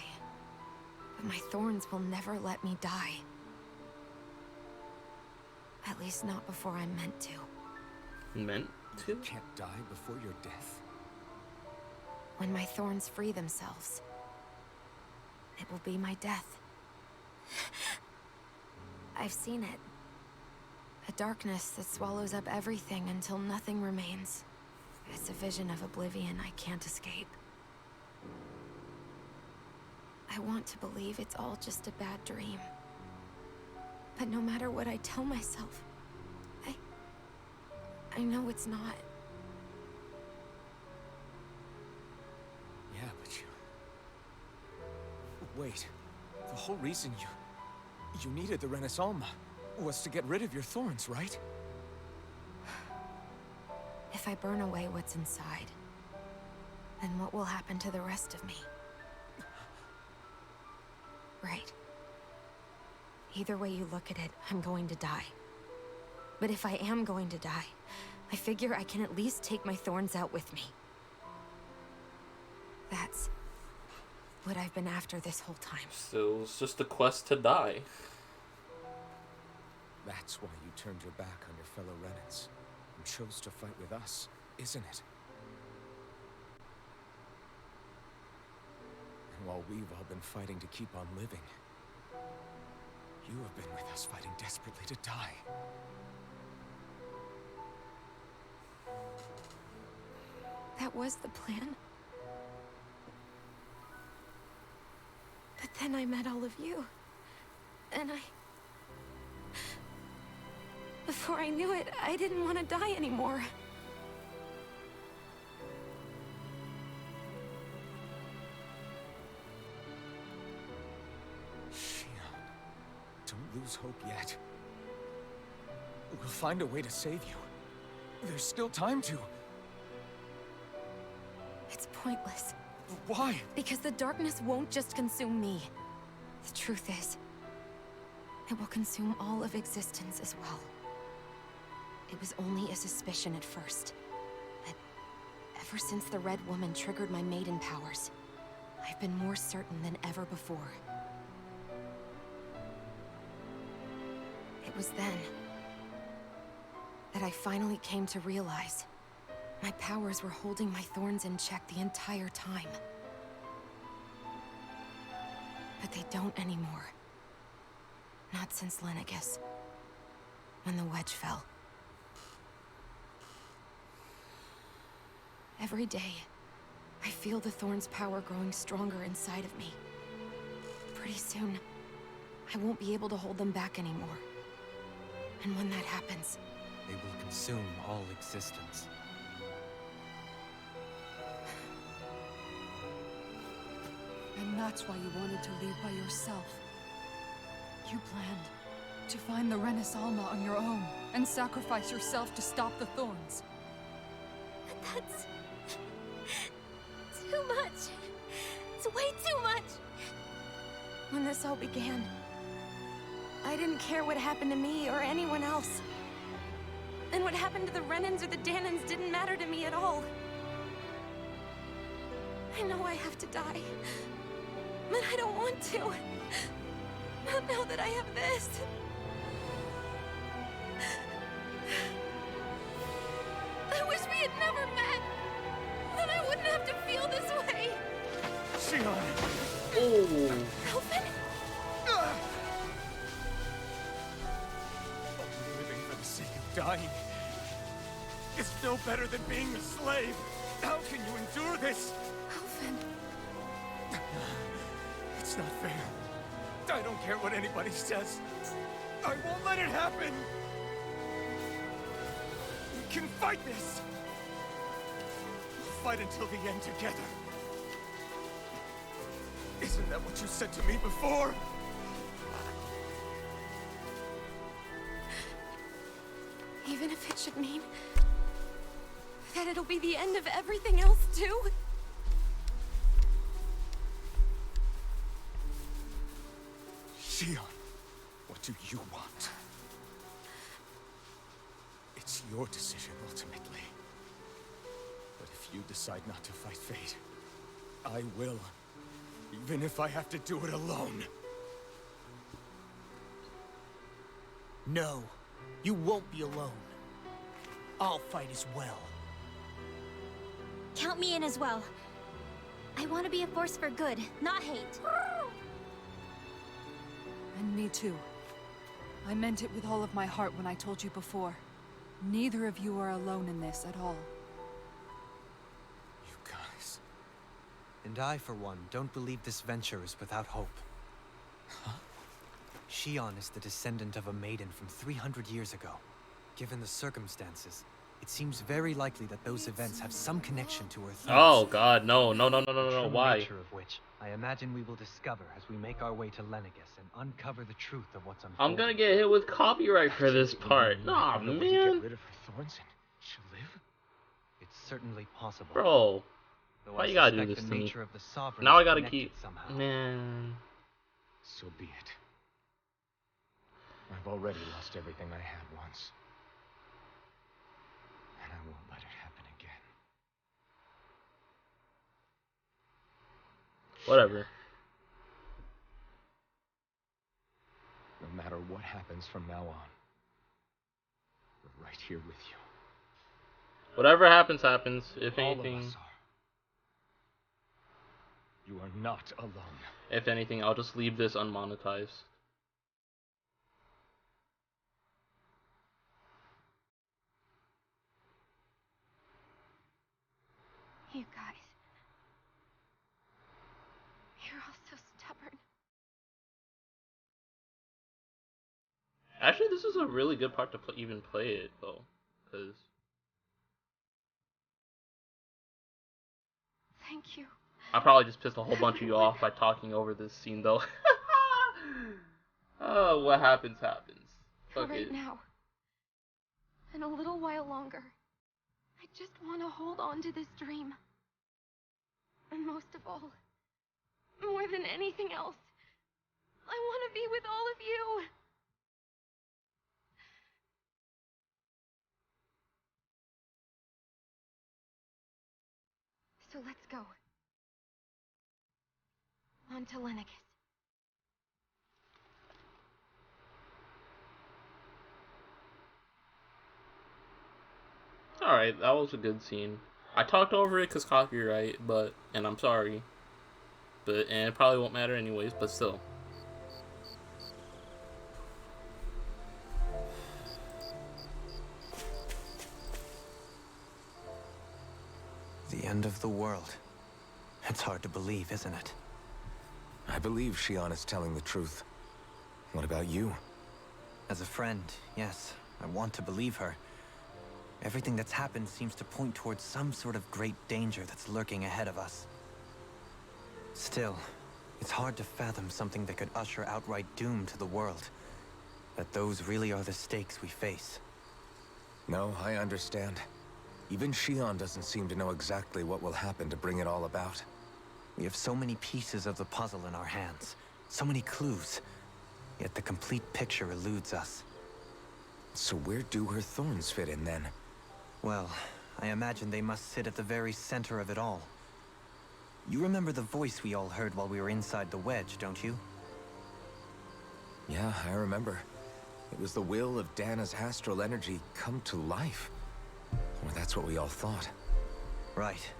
but my thorns will never let me die. At least not before I'm meant to. Meant to? You can't die before your death? When my thorns free themselves, it will be my death. I've seen it. A darkness that swallows up everything until nothing remains. It's a vision of oblivion I can't escape. I want to believe it's all just a bad dream. But no matter what I tell myself, I know it's not. Yeah, but you... Wait. The whole reason you needed the Renaissance was to get rid of your thorns, right? If I burn away what's inside, then what will happen to the rest of me? Right. Either way you look at it, I'm going to die. But if I am going to die, I figure I can at least take my thorns out with me. That's what I've been after this whole time. So it's just a quest to die. That's why you turned your back on your fellow Renans and chose to fight with us, isn't it? And while we've all been fighting to keep on living, you have been with us fighting desperately to die. That was the plan. But then I met all of you. And Before I knew it, I didn't want to die anymore. Shion, don't lose hope yet. We'll find a way to save you. There's still time to. It's pointless. Why? Because the darkness won't just consume me. The truth is, it will consume all of existence as well. It was only a suspicion at first. But ever since the Red Woman triggered my maiden powers, I've been more certain than ever before. It was then that I finally came to realize my powers were holding my thorns in check the entire time. But they don't anymore. Not since Lenegis, when the wedge fell. Every day, I feel the thorn's power growing stronger inside of me. Pretty soon, I won't be able to hold them back anymore. And when that happens, They will consume all existence. And that's why you wanted to leave by yourself. You planned to find the Renis Alma on your own and sacrifice yourself to stop the thorns. but that's too much. It's way too much. When this all began, I didn't care what happened to me or anyone else. And what happened to the Renans or the Danans didn't matter to me at all. I know I have to die, but I don't want to. Not now that I have this. I wish we had never met. Then I wouldn't have to feel this way. Shion! Oh. Elfin? Living for the sake of dying is no better than being a slave. How can you endure this? Elfin. It's not fair. I don't care what anybody says. I won't let it happen. We can fight this. We'll fight until the end together. Isn't that what you said to me before? Even if it should mean that it'll be the end of everything else, too? Shion, what do you want? It's your decision, ultimately. But if you decide not to fight fate, I will. Even if I have to do it alone. No, you won't be alone. I'll fight as well. Count me in as well. I want to be a force for good, not hate. And me too. I meant it with all of my heart when I told you before. Neither of you are alone in this at all. You guys... And I, for one, don't believe this venture is without hope. Huh? Shion is the descendant of a maiden from 300 years ago. Given the circumstances, it seems very likely that those events have some connection to her thoughts. Oh god, no, True why? nature of which, I imagine we will discover as we make our way to Lenegis and uncover the truth of what's unfolding. I'm gonna get hit with copyright for this part. Nah, Get man. rid of her thorns and she'll live? It's certainly possible. Bro, Though why I you gotta do suspect this the to me? nature of the sovereign Now is I gotta connected keep... somehow. Man. So be it. I've already lost everything I had once. And I won't let it happen again. Whatever. No matter what happens from now on, we're right here with you. Whatever happens, happens. If All anything... of us are. You are not alone. If anything, I'll just leave this unmonetized. You guys. You're all so stubborn. Actually, this is a really good part to even play it though, because Thank you. I probably just pissed a whole bunch of you off by talking over this scene though. Oh, what happens happens. For right now. And a little while longer. I just want to hold on to this dream. And most of all, more than anything else, I want to be with all of you. So let's go. On to Lenegis. Alright, that was a good scene. I talked over it because copyright, and I'm sorry. And it probably won't matter anyways, but still. The end of the world. It's hard to believe, isn't it? I believe Shion is telling the truth. What about you? As a friend, yes, I want to believe her. Everything that's happened seems to point towards some sort of great danger that's lurking ahead of us. Still, it's hard to fathom something that could usher outright doom to the world. That those really are the stakes we face. No, I understand. Even Shion doesn't seem to know exactly what will happen to bring it all about. We have so many pieces of the puzzle in our hands, so many clues, yet the complete picture eludes us. So where do her thorns fit in then? Well, I imagine they must sit at the very center of it all. You remember the voice we all heard while we were inside the wedge, don't you? Yeah, I remember. It was the will of Dana's astral energy come to life. Or that's what we all thought. Right.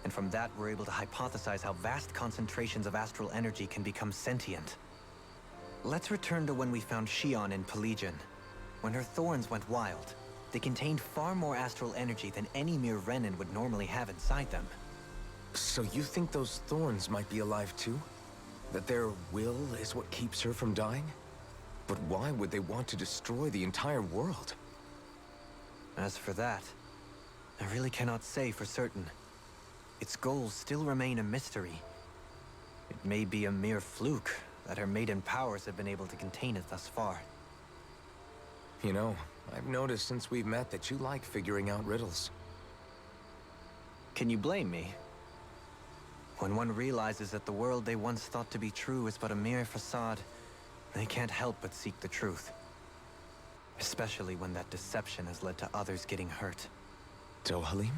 And from that, we're able to hypothesize how vast concentrations of astral energy can become sentient. Let's return to when we found Shion in Pelegion. When her thorns went wild, they contained far more astral energy than any mere Renin would normally have inside them. So you think those thorns might be alive too? That their will is what keeps her from dying? But why would they want to destroy the entire world? As for that, I really cannot say for certain. Its goals still remain a mystery. It may be a mere fluke that her maiden powers have been able to contain it thus far. You know, I've noticed since we've met that you like figuring out riddles. Can you blame me? When one realizes that the world they once thought to be true is but a mere facade, they can't help but seek the truth. Especially when that deception has led to others getting hurt. Dohalim?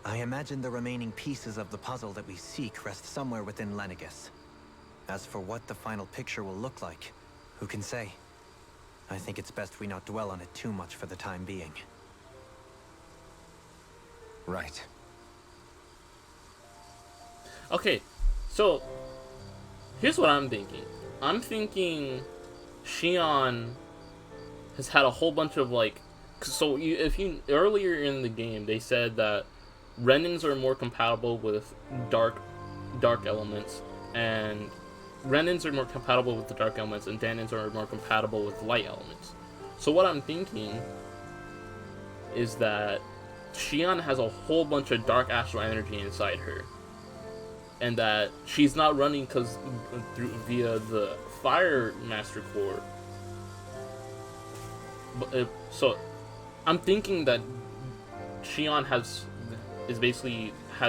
I imagine the remaining pieces of the puzzle that we seek rest somewhere within Lenegis. As for what the final picture will look like, who can say? I think it's best we not dwell on it too much for the time being. Right. Okay, so here's what I'm thinking. I'm thinking Shion has had a whole bunch of earlier in the game they said that Renins are more compatible with dark elements, and Renins are more compatible with the dark elements, and Danins are more compatible with light elements. So what I'm thinking is that Shion has a whole bunch of dark astral energy inside her, and that she's not running via the Fire Master Core. So I'm thinking that Shion has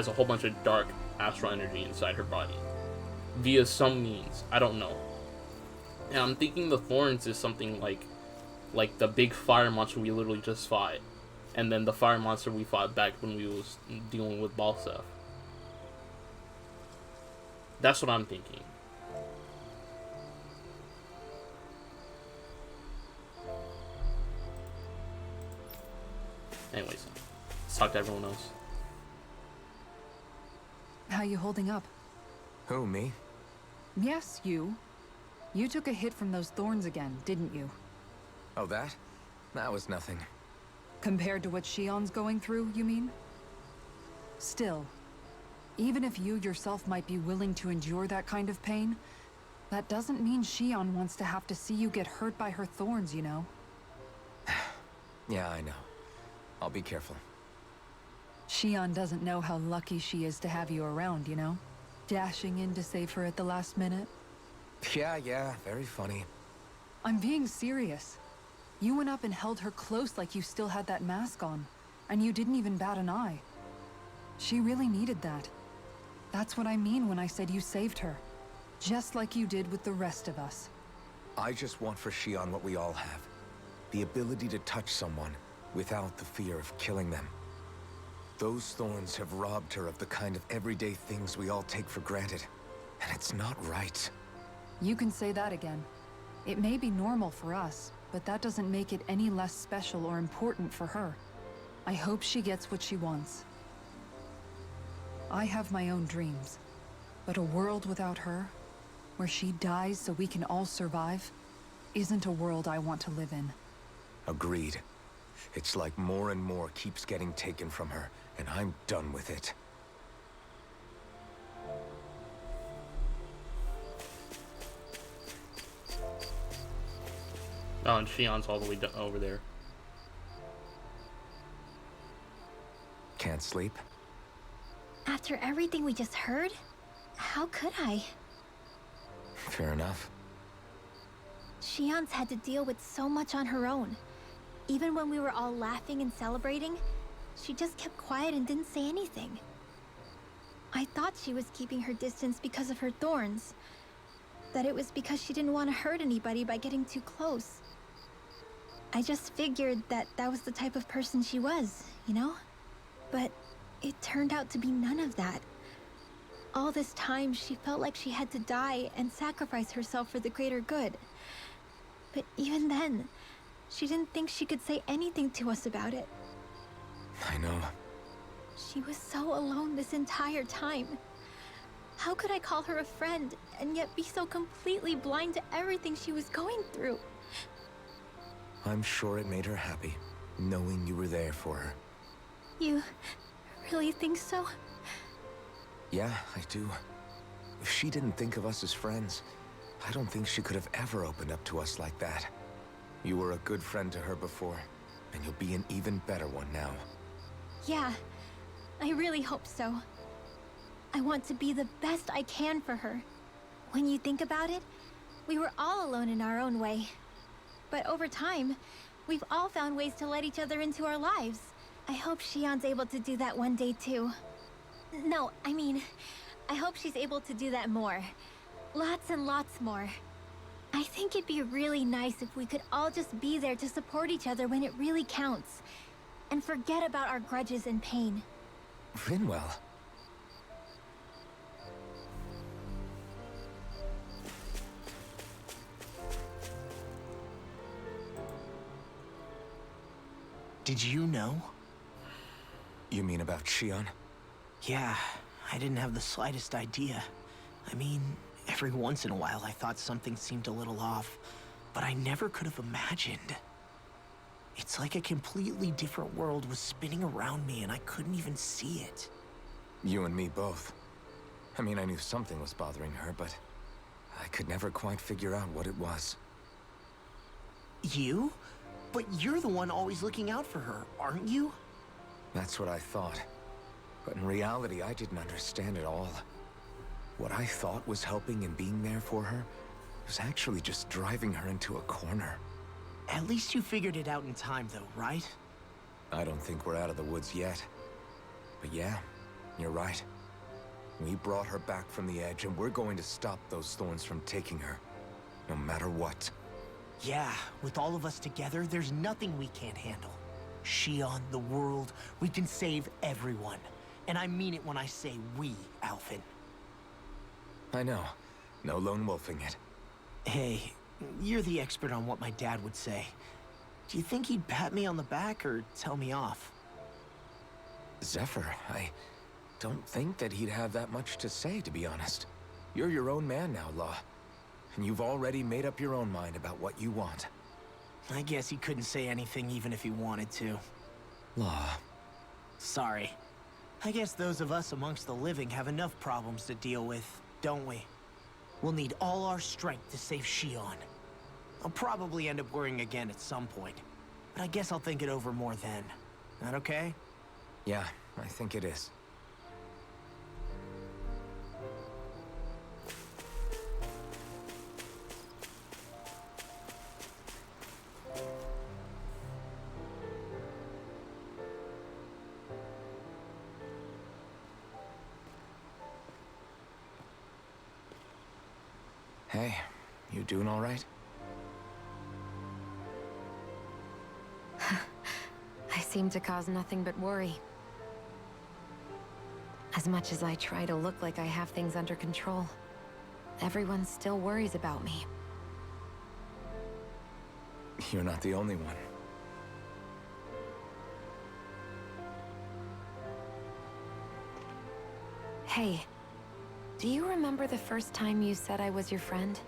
a whole bunch of dark astral energy inside her body via some means. I don't know. And I'm thinking the thorns is something like the big fire monster we literally just fought, and then the fire monster we fought back when we was dealing with Balseph. That's what I'm thinking. Anyways, let's talk to everyone else. How you holding up? Who, me? Yes, you. You took a hit from those thorns again, didn't you? Oh, that? That was nothing. Compared to what Shion's going through, you mean? Still, even if you yourself might be willing to endure that kind of pain, That doesn't mean Shion wants to have to see you get hurt by her thorns, you know? Yeah, I know. I'll be careful. Shion doesn't know how lucky she is to have you around, you know? Dashing in to save her at the last minute. Yeah, very funny. I'm being serious. You went up and held her close like you still had that mask on, and you didn't even bat an eye. She really needed that. That's what I mean when I said you saved her. Just like you did with the rest of us. I just want for Shion what we all have. The ability to touch someone without the fear of killing them. Those thorns have robbed her of the kind of everyday things we all take for granted. And it's not right. You can say that again. It may be normal for us, but that doesn't make it any less special or important for her. I hope she gets what she wants. I have my own dreams, but a world without her, where she dies so we can all survive, isn't a world I want to live in. Agreed. It's like more and more keeps getting taken from her, and I'm done with it. Oh, and Shion's all the way over there. Can't sleep? After everything we just heard, how could I? Fair enough. Shion's had to deal with so much on her own. Even when we were all laughing and celebrating, she just kept quiet and didn't say anything. I thought she was keeping her distance because of her thorns. That it was because she didn't want to hurt anybody by getting too close. I just figured that that was the type of person she was, you know? But it turned out to be none of that. All this time, she felt like she had to die and sacrifice herself for the greater good. But even then, she didn't think she could say anything to us about it. I know. She was so alone this entire time. How could I call her a friend and yet be so completely blind to everything she was going through? I'm sure it made her happy, knowing you were there for her. You really think so? Yeah, I do. If she didn't think of us as friends, I don't think she could have ever opened up to us like that. You were a good friend to her before, and you'll be an even better one now. Yeah, I really hope so. I want to be the best I can for her. When you think about it, we were all alone in our own way. But over time, we've all found ways to let each other into our lives. I hope Shion's able to do that one day too. No, I mean, I hope she's able to do that more. Lots and lots more. I think it'd be really nice if we could all just be there to support each other when it really counts. And forget about our grudges and pain. Rinwell. Did you know? You mean about Shion? Yeah, I didn't have the slightest idea. I mean, every once in a while I thought something seemed a little off, but I never could have imagined. It's like a completely different world was spinning around me and I couldn't even see it. You and me both. I mean, I knew something was bothering her, but I could never quite figure out what it was. You? But you're the one always looking out for her, aren't you? That's what I thought. But in reality, I didn't understand it all. What I thought was helping and being there for her was actually just driving her into a corner. At least you figured it out in time, though, right? I don't think we're out of the woods yet. But yeah, you're right. We brought her back from the edge, and we're going to stop those thorns from taking her. No matter what. Yeah, with all of us together, there's nothing we can't handle. Shion, the world, we can save everyone. And I mean it when I say we, Alphen. I know. No lone wolfing it. Hey, you're the expert on what my dad would say. Do you think he'd pat me on the back or tell me off? Zephyr, I don't think that he'd have that much to say, to be honest. You're your own man now, Law. And you've already made up your own mind about what you want. I guess he couldn't say anything even if he wanted to. Law. Sorry. I guess those of us amongst the living have enough problems to deal with, don't we? We'll need all our strength to save Shion. I'll probably end up worrying again at some point, but I guess I'll think it over more then. That okay? Yeah, I think it is. Hey, you doing all right? I seem to cause nothing but worry. As much as I try to look like I have things under control, everyone still worries about me. You're not the only one. Hey, do you remember the first time you said I was your friend?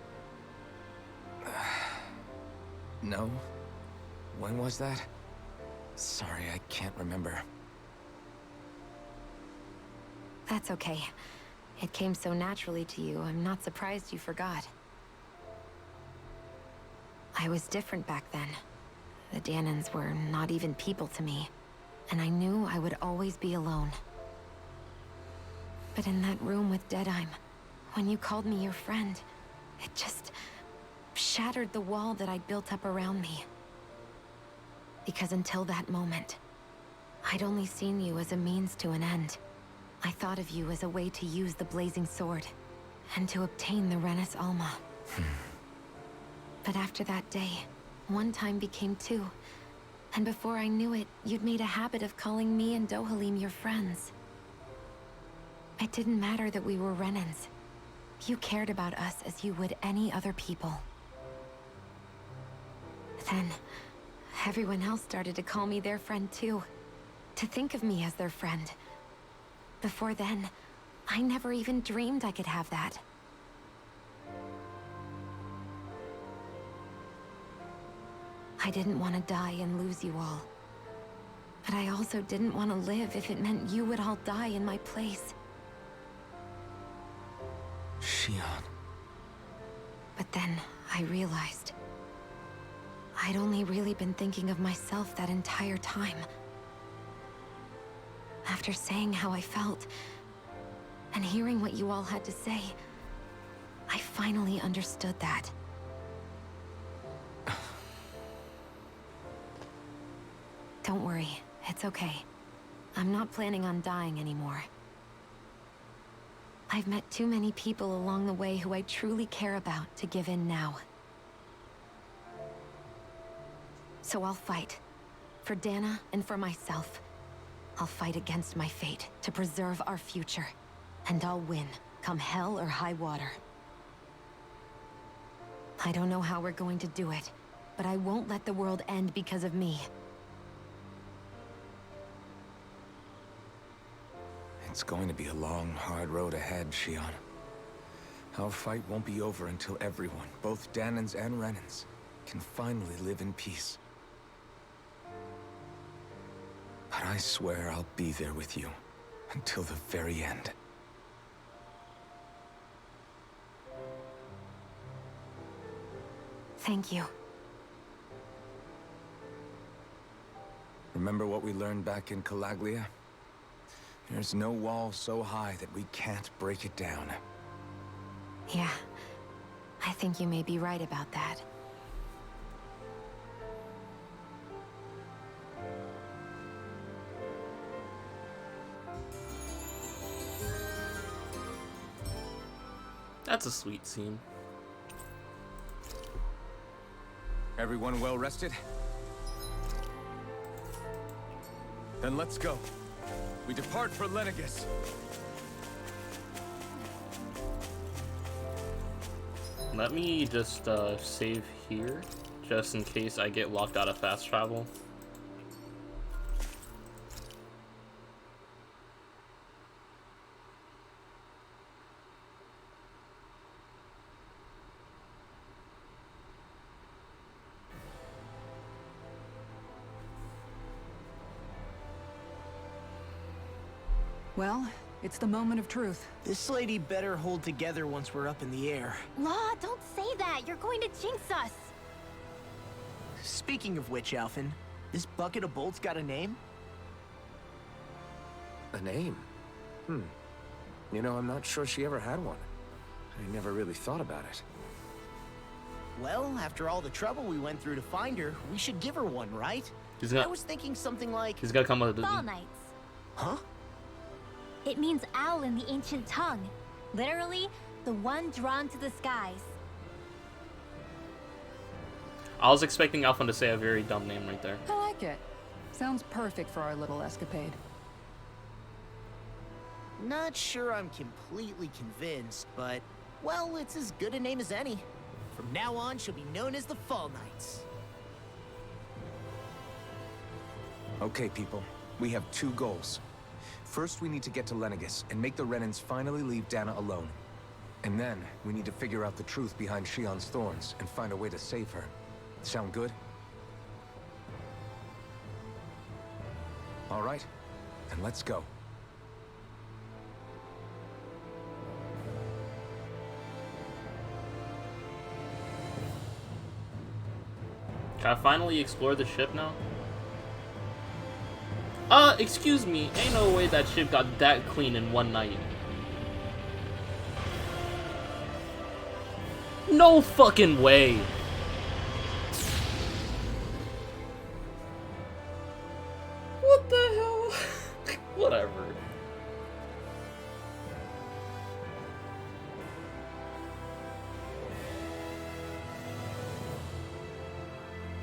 No? When was that? Sorry, I can't remember. That's okay. It came so naturally to you, I'm not surprised you forgot. I was different back then. The Dahnans were not even people to me, and I knew I would always be alone. But in that room with Deadheim, when you called me your friend, it just shattered the wall that I'd built up around me. Because until that moment, I'd only seen you as a means to an end. I thought of you as a way to use the Blazing Sword, and to obtain the Renis Alma. But after that day, one time became two, and before I knew it, you'd made a habit of calling me and Dohalim your friends. It didn't matter that we were Renins. You cared about us as you would any other people. Then, everyone else started to call me their friend too. To think of me as their friend. Before then, I never even dreamed I could have that. I didn't want to die and lose you all. But I also didn't want to live if it meant you would all die in my place. Shion. But then, I realized I'd only really been thinking of myself that entire time. After saying how I felt, and hearing what you all had to say, I finally understood that. Don't worry, it's okay. I'm not planning on dying anymore. I've met too many people along the way who I truly care about to give in now. So I'll fight. For Dana and for myself. I'll fight against my fate to preserve our future. And I'll win, come hell or high water. I don't know how we're going to do it, but I won't let the world end because of me. It's going to be a long, hard road ahead, Shion. Our fight won't be over until everyone, both Dahnans and Renins, can finally live in peace. But I swear I'll be there with you until the very end. Thank you. Remember what we learned back in Calaglia? There's no wall so high that we can't break it down. Yeah, I think you may be right about that. That's a sweet scene. Everyone well rested? Then let's go. We depart for Lenegis. Let me just save here, just in case I get locked out of fast travel. Well, It's the moment of truth. This lady better hold together once we're up in the air. Law, don't say that. You're going to jinx us. Speaking of which, Alphen, this bucket of bolts got a name? A name? You know, I'm not sure she ever had one. I never really thought about it. Well, after all the trouble we went through to find her, we should give her one, right? I was thinking something like... He's gotta come up with Fall Knights. Huh? It means owl in the ancient tongue. Literally, the one drawn to the skies. I was expecting Alphen to say a very dumb name right there. I like it. Sounds perfect for our little escapade. Not sure I'm completely convinced, but, well, it's as good a name as any. From now on, she'll be known as the Fall Knights. Okay, people. We have two goals. First, we need to get to Lenegis and make the Renans finally leave Dana alone. And then, we need to figure out the truth behind Shionne's thorns and find a way to save her. Sound good? All right, then let's go. Can I finally explore the ship now? Excuse me. Ain't no way that ship got that clean in one night. No fucking way. What the hell? Whatever.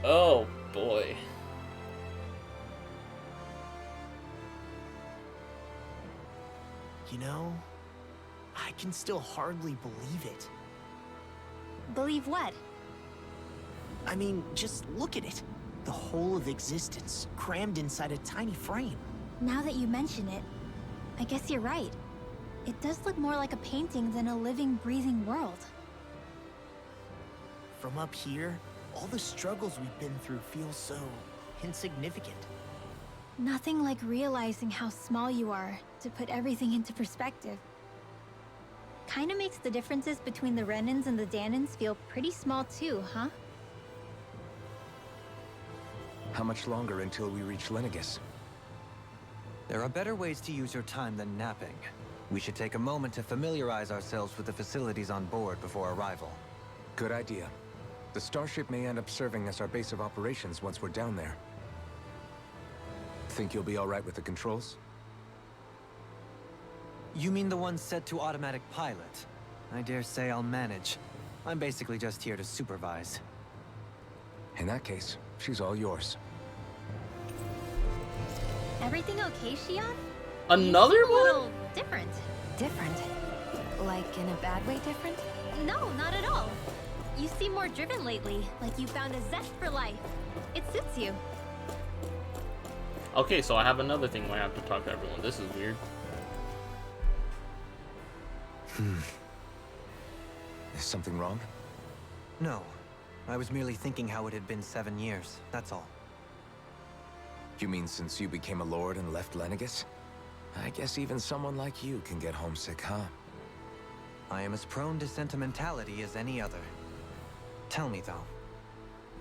Oh boy. You know, I can still hardly believe it. Believe what? I mean, just look at it. The whole of existence, crammed inside a tiny frame. Now that you mention it, I guess you're right. It does look more like a painting than a living, breathing world. From up here, all the struggles we've been through feel so insignificant. Nothing like realizing how small you are to put everything into perspective. Kinda makes the differences between the Renans and the Danans feel pretty small too, huh? How much longer until we reach Lenegis? There are better ways to use your time than napping. We should take a moment to familiarize ourselves with the facilities on board before arrival. Good idea. The starship may end up serving as our base of operations once we're down there. Think you'll be all right with the controls? You mean the one set to automatic pilot? I dare say I'll manage. I'm basically just here to supervise. In that case, she's all yours. Everything okay, Shionne? Another You seem one? a little different. Different? Like in a bad way different? No, not at all. You seem more driven lately, like you found a zest for life. It suits you. Okay, so I have another thing where I have to talk to everyone. This is weird. Is something wrong? No. I was merely thinking how it had been 7 years, that's all. You mean since you became a lord and left Lenegis? I guess even someone like you can get homesick, huh? I am as prone to sentimentality as any other. Tell me though,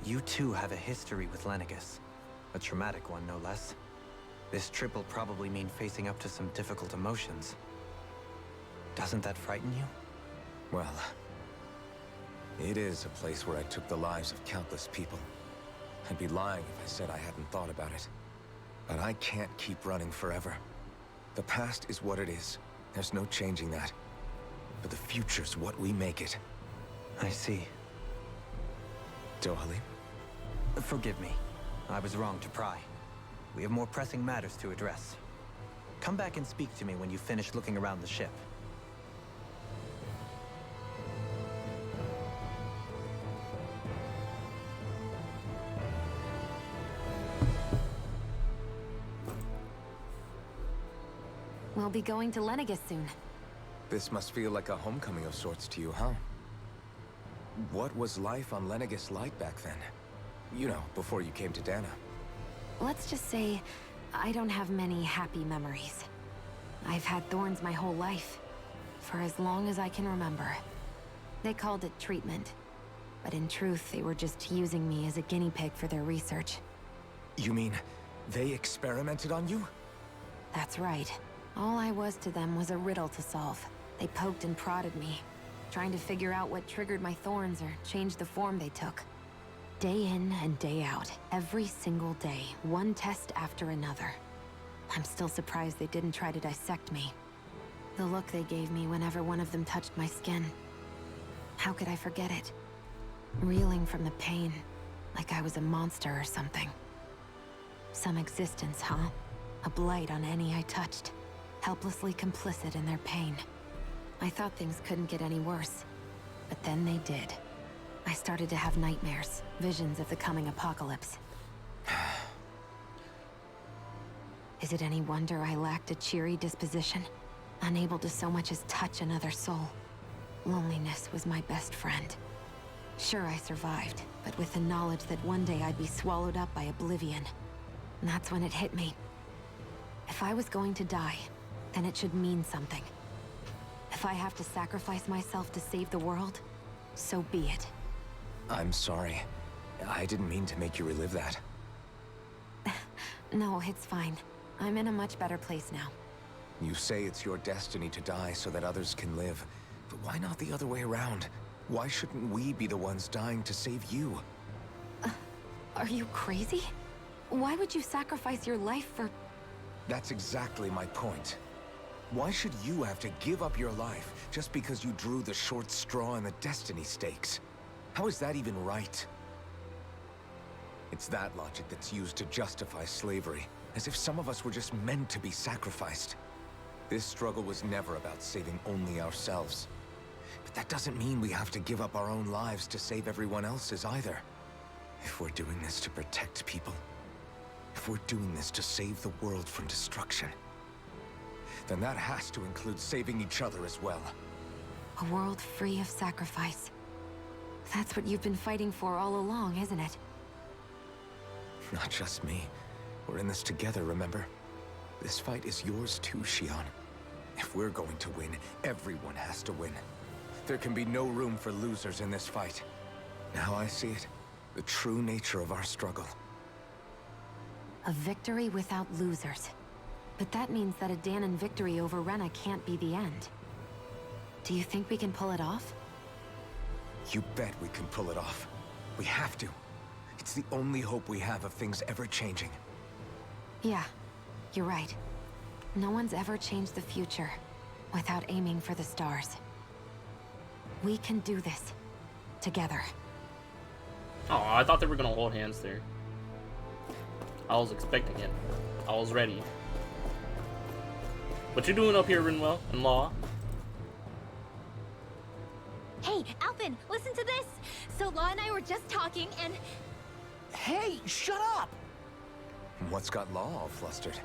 you too have a history with Lenegis. A traumatic one, no less. This trip will probably mean facing up to some difficult emotions. Doesn't that frighten you? Well, it is a place where I took the lives of countless people. I'd be lying if I said I hadn't thought about it. But I can't keep running forever. The past is what it is. There's no changing that. But the future's what we make it. I see. Dohalim? Forgive me. I was wrong to pry. We have more pressing matters to address. Come back and speak to me when you finish looking around the ship. We'll be going to Lenegis soon. This must feel like a homecoming of sorts to you, huh? What was life on Lenegis like back then? You know, before you came to Dana. Let's just say, I don't have many happy memories. I've had thorns my whole life. For as long as I can remember. They called it treatment. But in truth, they were just using me as a guinea pig for their research. You mean, they experimented on you? That's right. All I was to them was a riddle to solve. They poked and prodded me, trying to figure out what triggered my thorns or changed the form they took. Day in and day out, every single day, one test after another. I'm still surprised they didn't try to dissect me. The look they gave me whenever one of them touched my skin. How could I forget it? Reeling from the pain, like I was a monster or something. Some existence, huh? A blight on any I touched, helplessly complicit in their pain. I thought things couldn't get any worse, but then they did. I started to have nightmares, visions of the coming apocalypse. Is it any wonder I lacked a cheery disposition? Unable to so much as touch another soul. Loneliness was my best friend. Sure, I survived, but with the knowledge that one day I'd be swallowed up by oblivion. And that's when it hit me. If I was going to die, then it should mean something. If I have to sacrifice myself to save the world, so be it. I'm sorry. I didn't mean to make you relive that. No, it's fine. I'm in a much better place now. You say it's your destiny to die so that others can live. But why not the other way around? Why shouldn't we be the ones dying to save you? Are you crazy? Why would you sacrifice your life for... That's exactly my point. Why should you have to give up your life just because you drew the short straw in the destiny stakes? How is that even right? It's that logic that's used to justify slavery, as if some of us were just meant to be sacrificed. This struggle was never about saving only ourselves. But that doesn't mean we have to give up our own lives to save everyone else's either. If we're doing this to protect people, if we're doing this to save the world from destruction, then that has to include saving each other as well. A world free of sacrifice. That's what you've been fighting for all along, isn't it? Not just me. We're in this together, remember? This fight is yours too, Xion. If we're going to win, everyone has to win. There can be no room for losers in this fight. Now I see it. The true nature of our struggle. A victory without losers. But that means that a Dahnan victory over Rena can't be the end. Do you think we can pull it off? You bet we can pull it off. We have to. It's the only hope we have of things ever changing. Yeah, you're right. No one's ever changed the future without aiming for the stars. We can do this. Together. Oh, I thought they were gonna hold hands there. I was expecting it. I was ready. What you doing up here, Rinwell and Law? Hey, Alphen, listen to this! So Law and I were just talking and... Hey, shut up! What's got Law all flustered?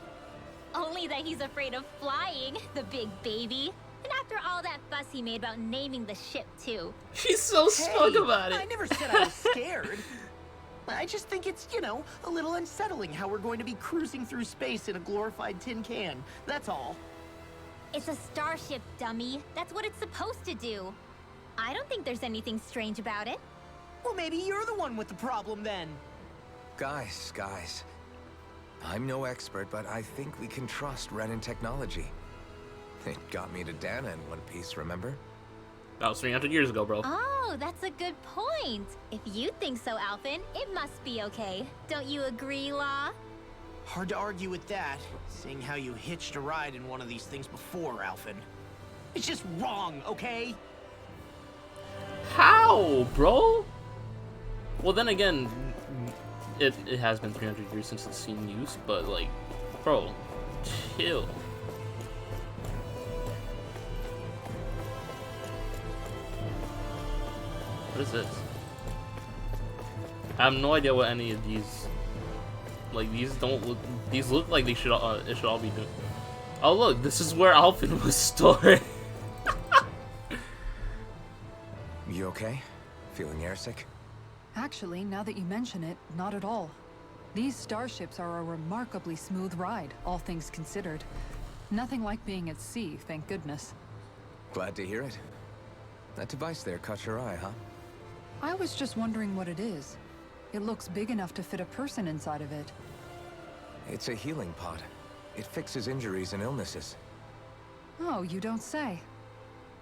Only that he's afraid of flying, the big baby. And after all that fuss he made about naming the ship, too. She's so smug about it. I never said I was scared. I just think it's, you know, a little unsettling how we're going to be cruising through space in a glorified tin can. That's all. It's a starship, dummy. That's what it's supposed to do. I don't think there's anything strange about it. Well, maybe you're the one with the problem then. Guys. I'm no expert, but I think we can trust Renan technology. It got me to Dahna in one piece, remember? That was 300 years ago, bro. Oh, that's a good point. If you think so, Alphen, it must be okay. Don't you agree, Law? Hard to argue with that, seeing how you hitched a ride in one of these things before, Alphen. It's just wrong, okay? How, bro? Well, then again, it has been 300 years since it's seen use, but like, bro, chill. What is this? I have no idea what any of these, like, these look like they should it should all be doing. Oh look, this is where Alphen was stored. You okay? Feeling airsick? Actually, now that you mention it, not at all. These starships are a remarkably smooth ride, all things considered. Nothing like being at sea, thank goodness. Glad to hear it. That device there caught your eye, huh? I was just wondering what it is. It looks big enough to fit a person inside of it. It's a healing pod. It fixes injuries and illnesses. Oh, you don't say.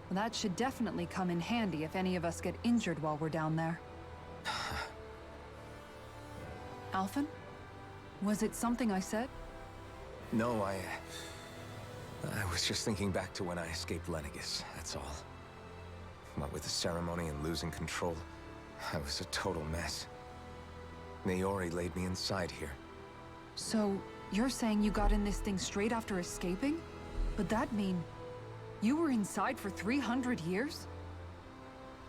Well, that should definitely come in handy if any of us get injured while we're down there. Alphen? Was it something I said? No, I was just thinking back to when I escaped Lenegis, that's all. What with the ceremony and losing control, I was a total mess. Naori laid me inside here. So, you're saying you got in this thing straight after escaping? But that mean you were inside for 300 years?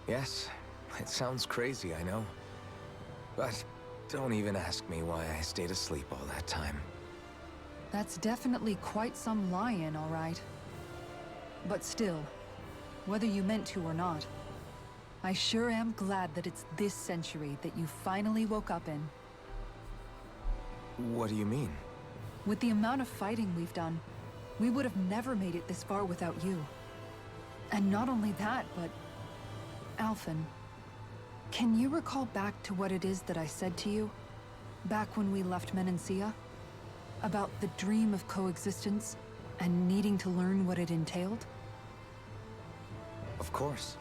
Yes, it sounds crazy, I know. But don't even ask me why I stayed asleep all that time. That's definitely quite some lie-in, all right. But still, whether you meant to or not, I sure am glad that it's this century that you finally woke up in. What do you mean? With the amount of fighting we've done, we would have never made it this far without you. And not only that, but... Alphen, can you recall back to what it is that I said to you? Back when we left Menancia? About the dream of coexistence, and needing to learn what it entailed? Of course.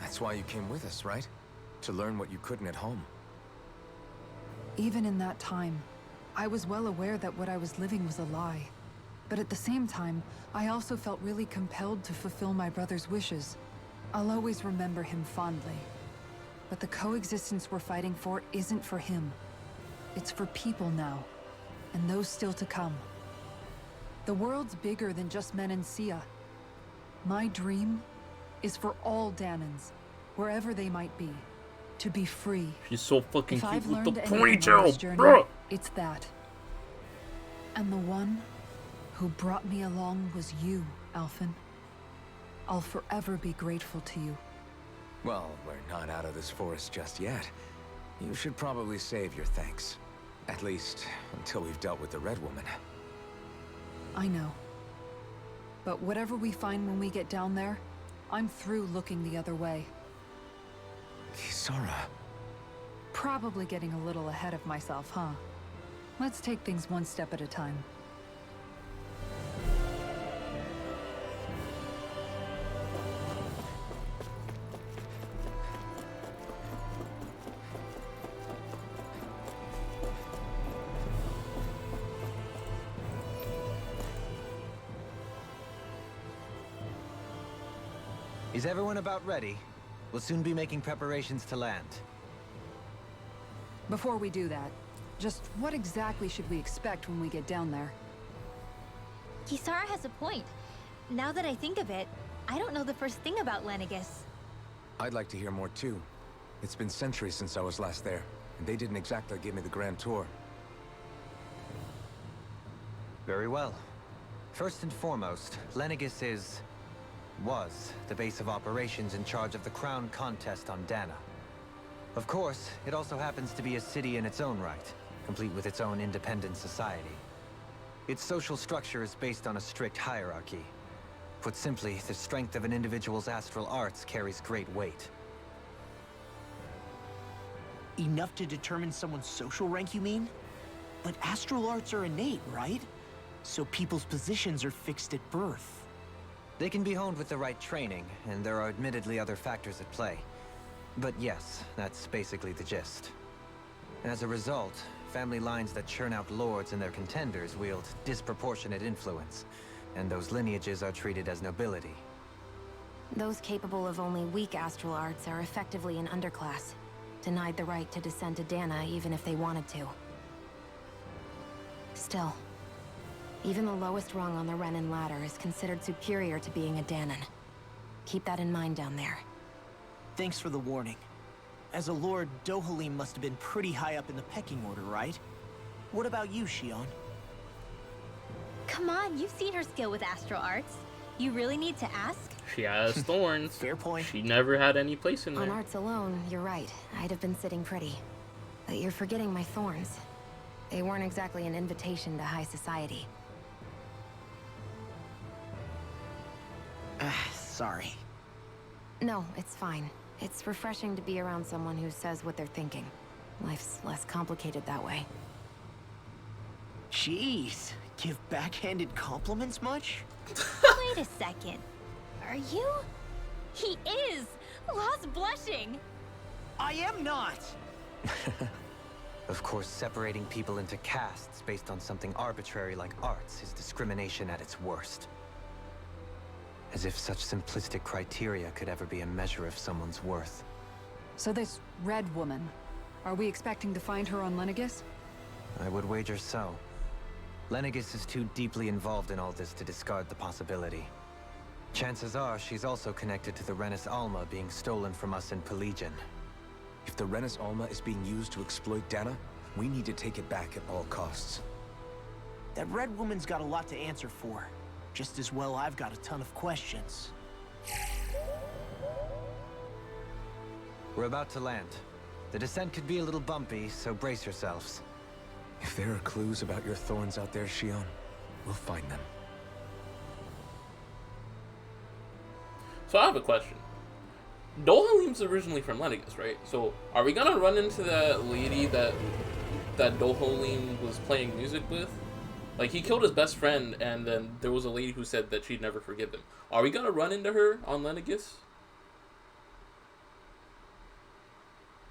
That's why you came with us, right? To learn what you couldn't at home. Even in that time, I was well aware that what I was living was a lie. But at the same time, I also felt really compelled to fulfill my brother's wishes. I'll always remember him fondly. But the coexistence we're fighting for isn't for him. It's for people now, and those still to come. The world's bigger than just Menancia. My dream is for all Dahnans, wherever they might be, to be free. She's so fucking If cute I've with the learned anything on this ponytail, journey, bruh. it's that. And the one who brought me along was you, Alphen. I'll forever be grateful to you. Well, we're not out of this forest just yet. You should probably save your thanks. At least, until we've dealt with the Red Woman. I know. But whatever we find when we get down there, I'm through looking the other way. Kisara. Probably getting a little ahead of myself, huh? Let's take things one step at a time. Is everyone about ready? We'll soon be making preparations to land. Before we do that, just what exactly should we expect when we get down there? Kisara has a point. Now that I think of it, I don't know the first thing about Lenegis. I'd like to hear more too. It's been centuries since I was last there, and they didn't exactly give me the grand tour. Very well. First and foremost, Lenegis was the base of operations in charge of the crown contest on Dahna. Of course, it also happens to be a city in its own right, complete with its own independent society. Its social structure is based on a strict hierarchy. Put simply, the strength of an individual's astral arts carries great weight. Enough to determine someone's social rank, you mean? But astral arts are innate, right? So people's positions are fixed at birth. They can be honed with the right training, and there are admittedly other factors at play. But yes, that's basically the gist. As a result, family lines that churn out lords and their contenders wield disproportionate influence, and those lineages are treated as nobility. Those capable of only weak astral arts are effectively an underclass, denied the right to descend to Dahna even if they wanted to. Still, even the lowest rung on the Renan ladder is considered superior to being a Dahnan. Keep that in mind down there. Thanks for the warning. As a lord, Dohalim must have been pretty high up in the pecking order, right? What about you, Shionne? Come on, you've seen her skill with astral arts. You really need to ask? She has thorns. Fair point. She never had any place in On there. arts alone, you're right. I'd have been sitting pretty. But you're forgetting my thorns. They weren't exactly an invitation to high society. Sorry. No, it's fine. It's refreshing to be around someone who says what they're thinking. Life's less complicated that way. Jeez, give backhanded compliments much? Wait a second. Are you? He is! Lost blushing! I am not! Of course, separating people into castes based on something arbitrary like arts is discrimination at its worst. As if such simplistic criteria could ever be a measure of someone's worth. So this Red Woman, are we expecting to find her on Lenegis? I would wager so. Lenegis is too deeply involved in all this to discard the possibility. Chances are she's also connected to the Renis Alma being stolen from us in Pelegion. If the Renis Alma is being used to exploit Dana, we need to take it back at all costs. That Red Woman's got a lot to answer for. Just as well I've got a ton of questions. We're about to land. The descent could be a little bumpy, so brace yourselves. If there are clues about your thorns out there, Shion, we'll find them. So I have a question. Dohalim's originally from Lenegis, right? So are we gonna run into that lady that Dohalim was playing music with? Like, he killed his best friend, and then there was a lady who said that she'd never forgive him. Are we gonna run into her on Lenegis?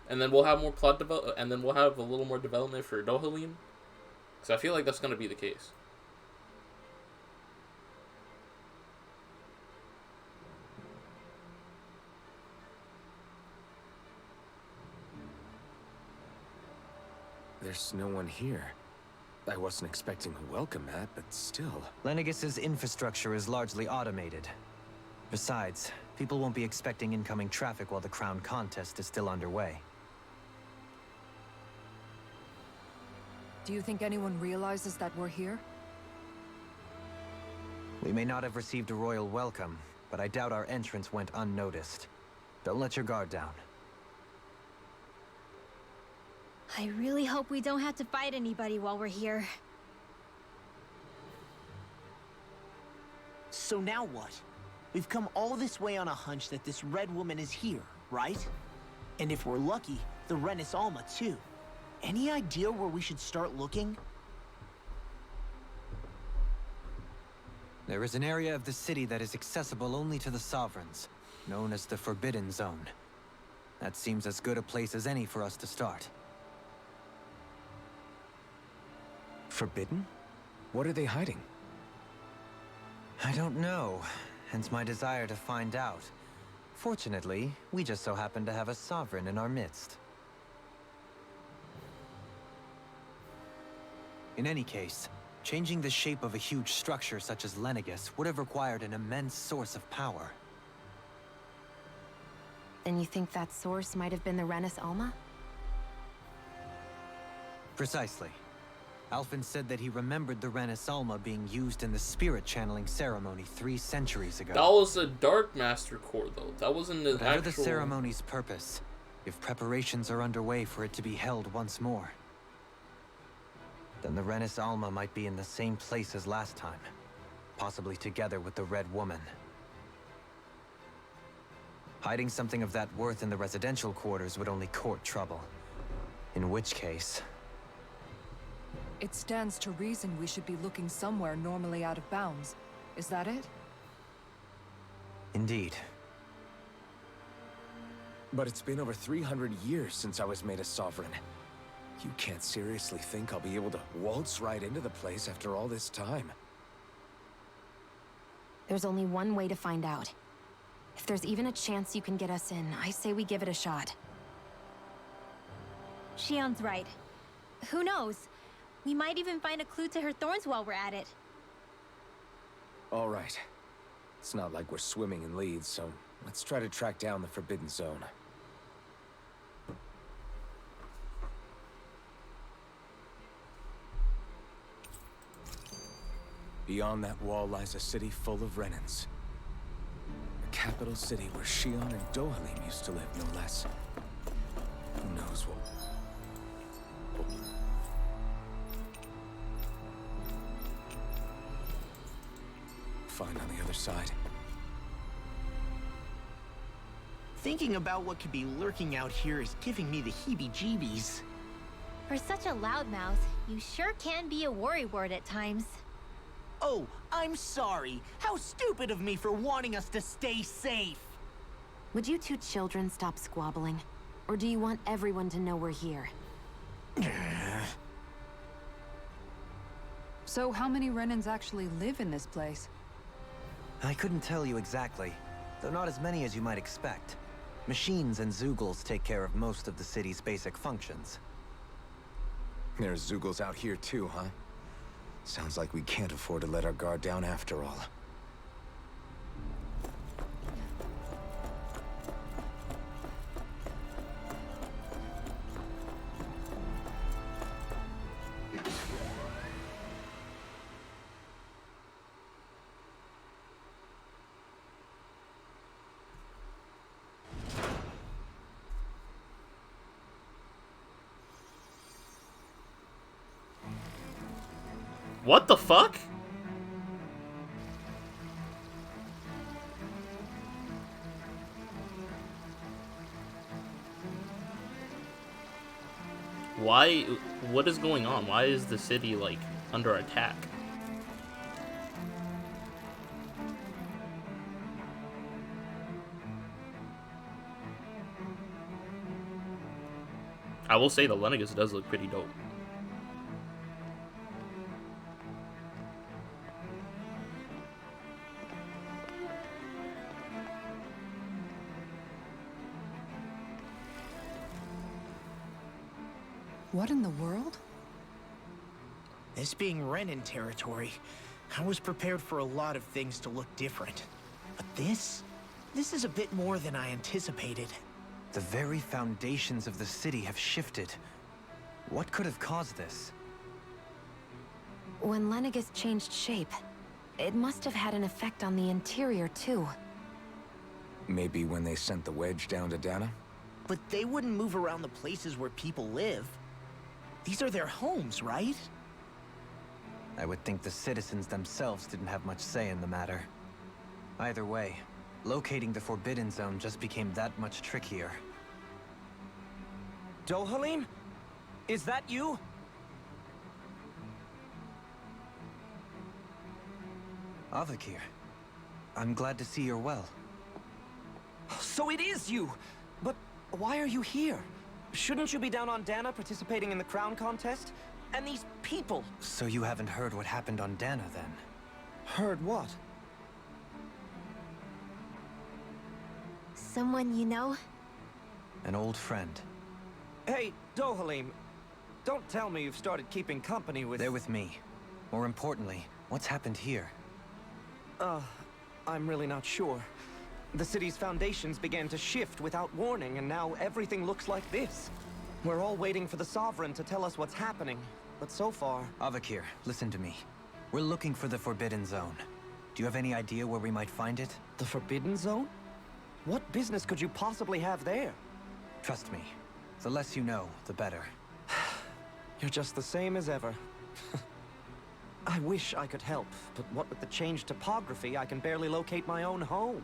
And then we'll have more plot and then we'll have a little more development for Dohalim? Because I feel like that's gonna be the case. There's no one here. I wasn't expecting a welcome mat, but still. Lenegis's infrastructure is largely automated. Besides, people won't be expecting incoming traffic while the crown contest is still underway. Do you think anyone realizes that we're here? We may not have received a royal welcome, but I doubt our entrance went unnoticed. Don't let your guard down. I really hope we don't have to fight anybody while we're here. So now what? We've come all this way on a hunch that this Red Woman is here, right? And if we're lucky, the Renis Alma too. Any idea where we should start looking? There is an area of the city that is accessible only to the Sovereigns, known as the Forbidden Zone. That seems as good a place as any for us to start. Forbidden? What are they hiding? I don't know, hence my desire to find out. Fortunately, we just so happen to have a Sovereign in our midst. In any case, changing the shape of a huge structure such as Lenegis would have required an immense source of power. Then you think that source might have been the Renis Alma? Precisely. Alphen said that he remembered the Renis Alma being used in the spirit channeling ceremony 3 centuries ago. That was a Dark Master core, though. That wasn't the Whatever actual... the ceremony's purpose, if preparations are underway for it to be held once more, then the Renis Alma might be in the same place as last time, possibly together with the Red Woman. Hiding something of that worth in the residential quarters would only court trouble. In which case... It stands to reason we should be looking somewhere normally out of bounds. Is that it? Indeed. But it's been over 300 years since I was made a Sovereign. You can't seriously think I'll be able to waltz right into the place after all this time. There's only one way to find out. If there's even a chance you can get us in, I say we give it a shot. Shion's right. Who knows? We might even find a clue to her thorns while we're at it. All right. It's not like we're swimming in leads, so let's try to track down the Forbidden Zone. Beyond that wall lies a city full of Renins. A capital city where Shion and Dohalim used to live, no less. Who knows what... find on the other side. Thinking about what could be lurking out here is giving me the heebie-jeebies. For such a loudmouth, you sure can be a worrywart at times. Oh, I'm sorry. How stupid of me for wanting us to stay safe. Would you two children stop squabbling? Or do you want everyone to know we're here? So how many Renans actually live in this place? I couldn't tell you exactly, though not as many as you might expect. Machines and Zeugles take care of most of the city's basic functions. There's Zeugles out here too, huh? Sounds like we can't afford to let our guard down after all. What the fuck? Why? What is going on? Why is the city, like, under attack? I will say the Lenegis does look pretty dope. What in the world? This being Renan territory, I was prepared for a lot of things to look different. But this is a bit more than I anticipated. The very foundations of the city have shifted. What could have caused this? When Lenegis changed shape, it must have had an effect on the interior too. Maybe when they sent the wedge down to Dana? But they wouldn't move around the places where people live. These are their homes, right? I would think the citizens themselves didn't have much say in the matter. Either way, locating the Forbidden Zone just became that much trickier. Dohalim? Is that you? Avakir, I'm glad to see you're well. So it is you! But why are you here? Shouldn't you be down on Dana participating in the crown contest? And these people... So you haven't heard what happened on Dana, then? Heard what? Someone you know? An old friend. Hey, Dohalim, don't tell me you've started keeping company with... They're with me. More importantly, what's happened here? I'm really not sure. The city's foundations began to shift without warning, and now everything looks like this. We're all waiting for the Sovereign to tell us what's happening, but so far... Avakir, listen to me. We're looking for the Forbidden Zone. Do you have any idea where we might find it? The Forbidden Zone? What business could you possibly have there? Trust me. The less you know, the better. You're just the same as ever. I wish I could help, but what with the changed topography, I can barely locate my own home.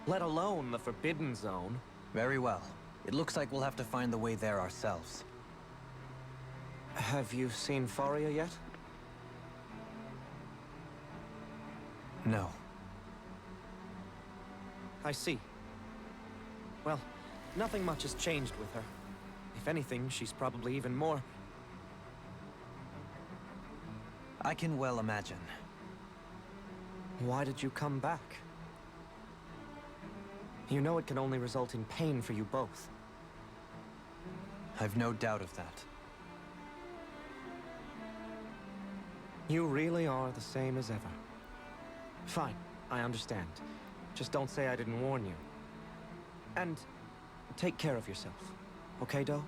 Let alone the Forbidden Zone. Very well. It looks like we'll have to find the way there ourselves. Have you seen Faria yet? No. I see. Well, nothing much has changed with her. If anything, she's probably even more... I can well imagine. Why did you come back? You know it can only result in pain for you both. I've no doubt of that. You really are the same as ever. Fine, I understand. Just don't say I didn't warn you. And take care of yourself. Okay, Do?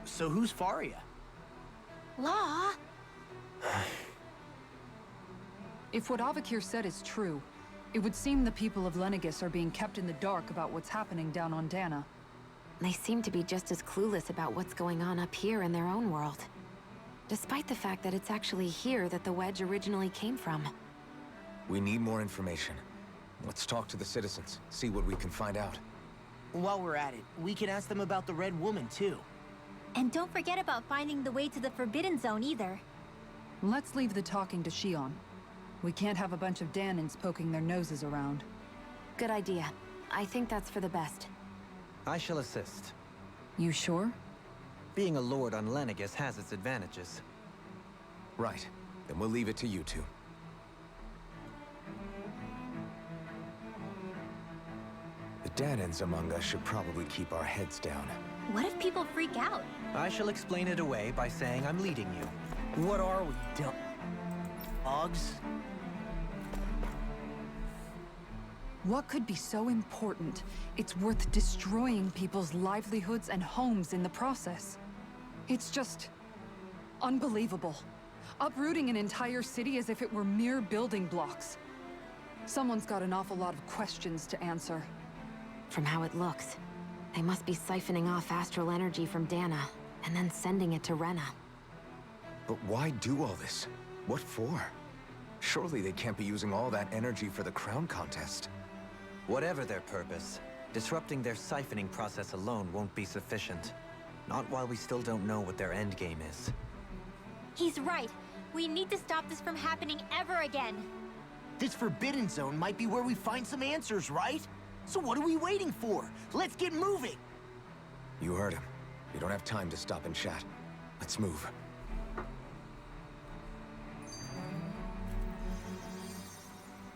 So who's Faria? Law? If what Avakir said is true, It would seem the people of Lenegis are being kept in the dark about what's happening down on Dana. They seem to be just as clueless about what's going on up here in their own world. Despite the fact that it's actually here that the Wedge originally came from. We need more information. Let's talk to the citizens, see what we can find out. While we're at it, we can ask them about the Red Woman, too. And don't forget about finding the way to the Forbidden Zone either. Let's leave the talking to Shion. We can't have a bunch of Danans poking their noses around. Good idea. I think that's for the best. I shall assist. You sure? Being a lord on Lenegis has its advantages. Right. Then we'll leave it to you two. The Danans among us should probably keep our heads down. What if people freak out? I shall explain it away by saying I'm leading you. What are we, dogs? What could be so important? It's worth destroying people's livelihoods and homes in the process. It's just unbelievable. Uprooting an entire city as if it were mere building blocks. Someone's got an awful lot of questions to answer. From how it looks, they must be siphoning off astral energy from Dana, and then sending it to Rena. But why do all this? What for? Surely they can't be using all that energy for the crown contest. Whatever their purpose, disrupting their siphoning process alone won't be sufficient. Not while we still don't know what their endgame is. He's right. We need to stop this from happening ever again. This Forbidden Zone might be where we find some answers, right? So what are we waiting for? Let's get moving! You heard him. We don't have time to stop and chat. Let's move.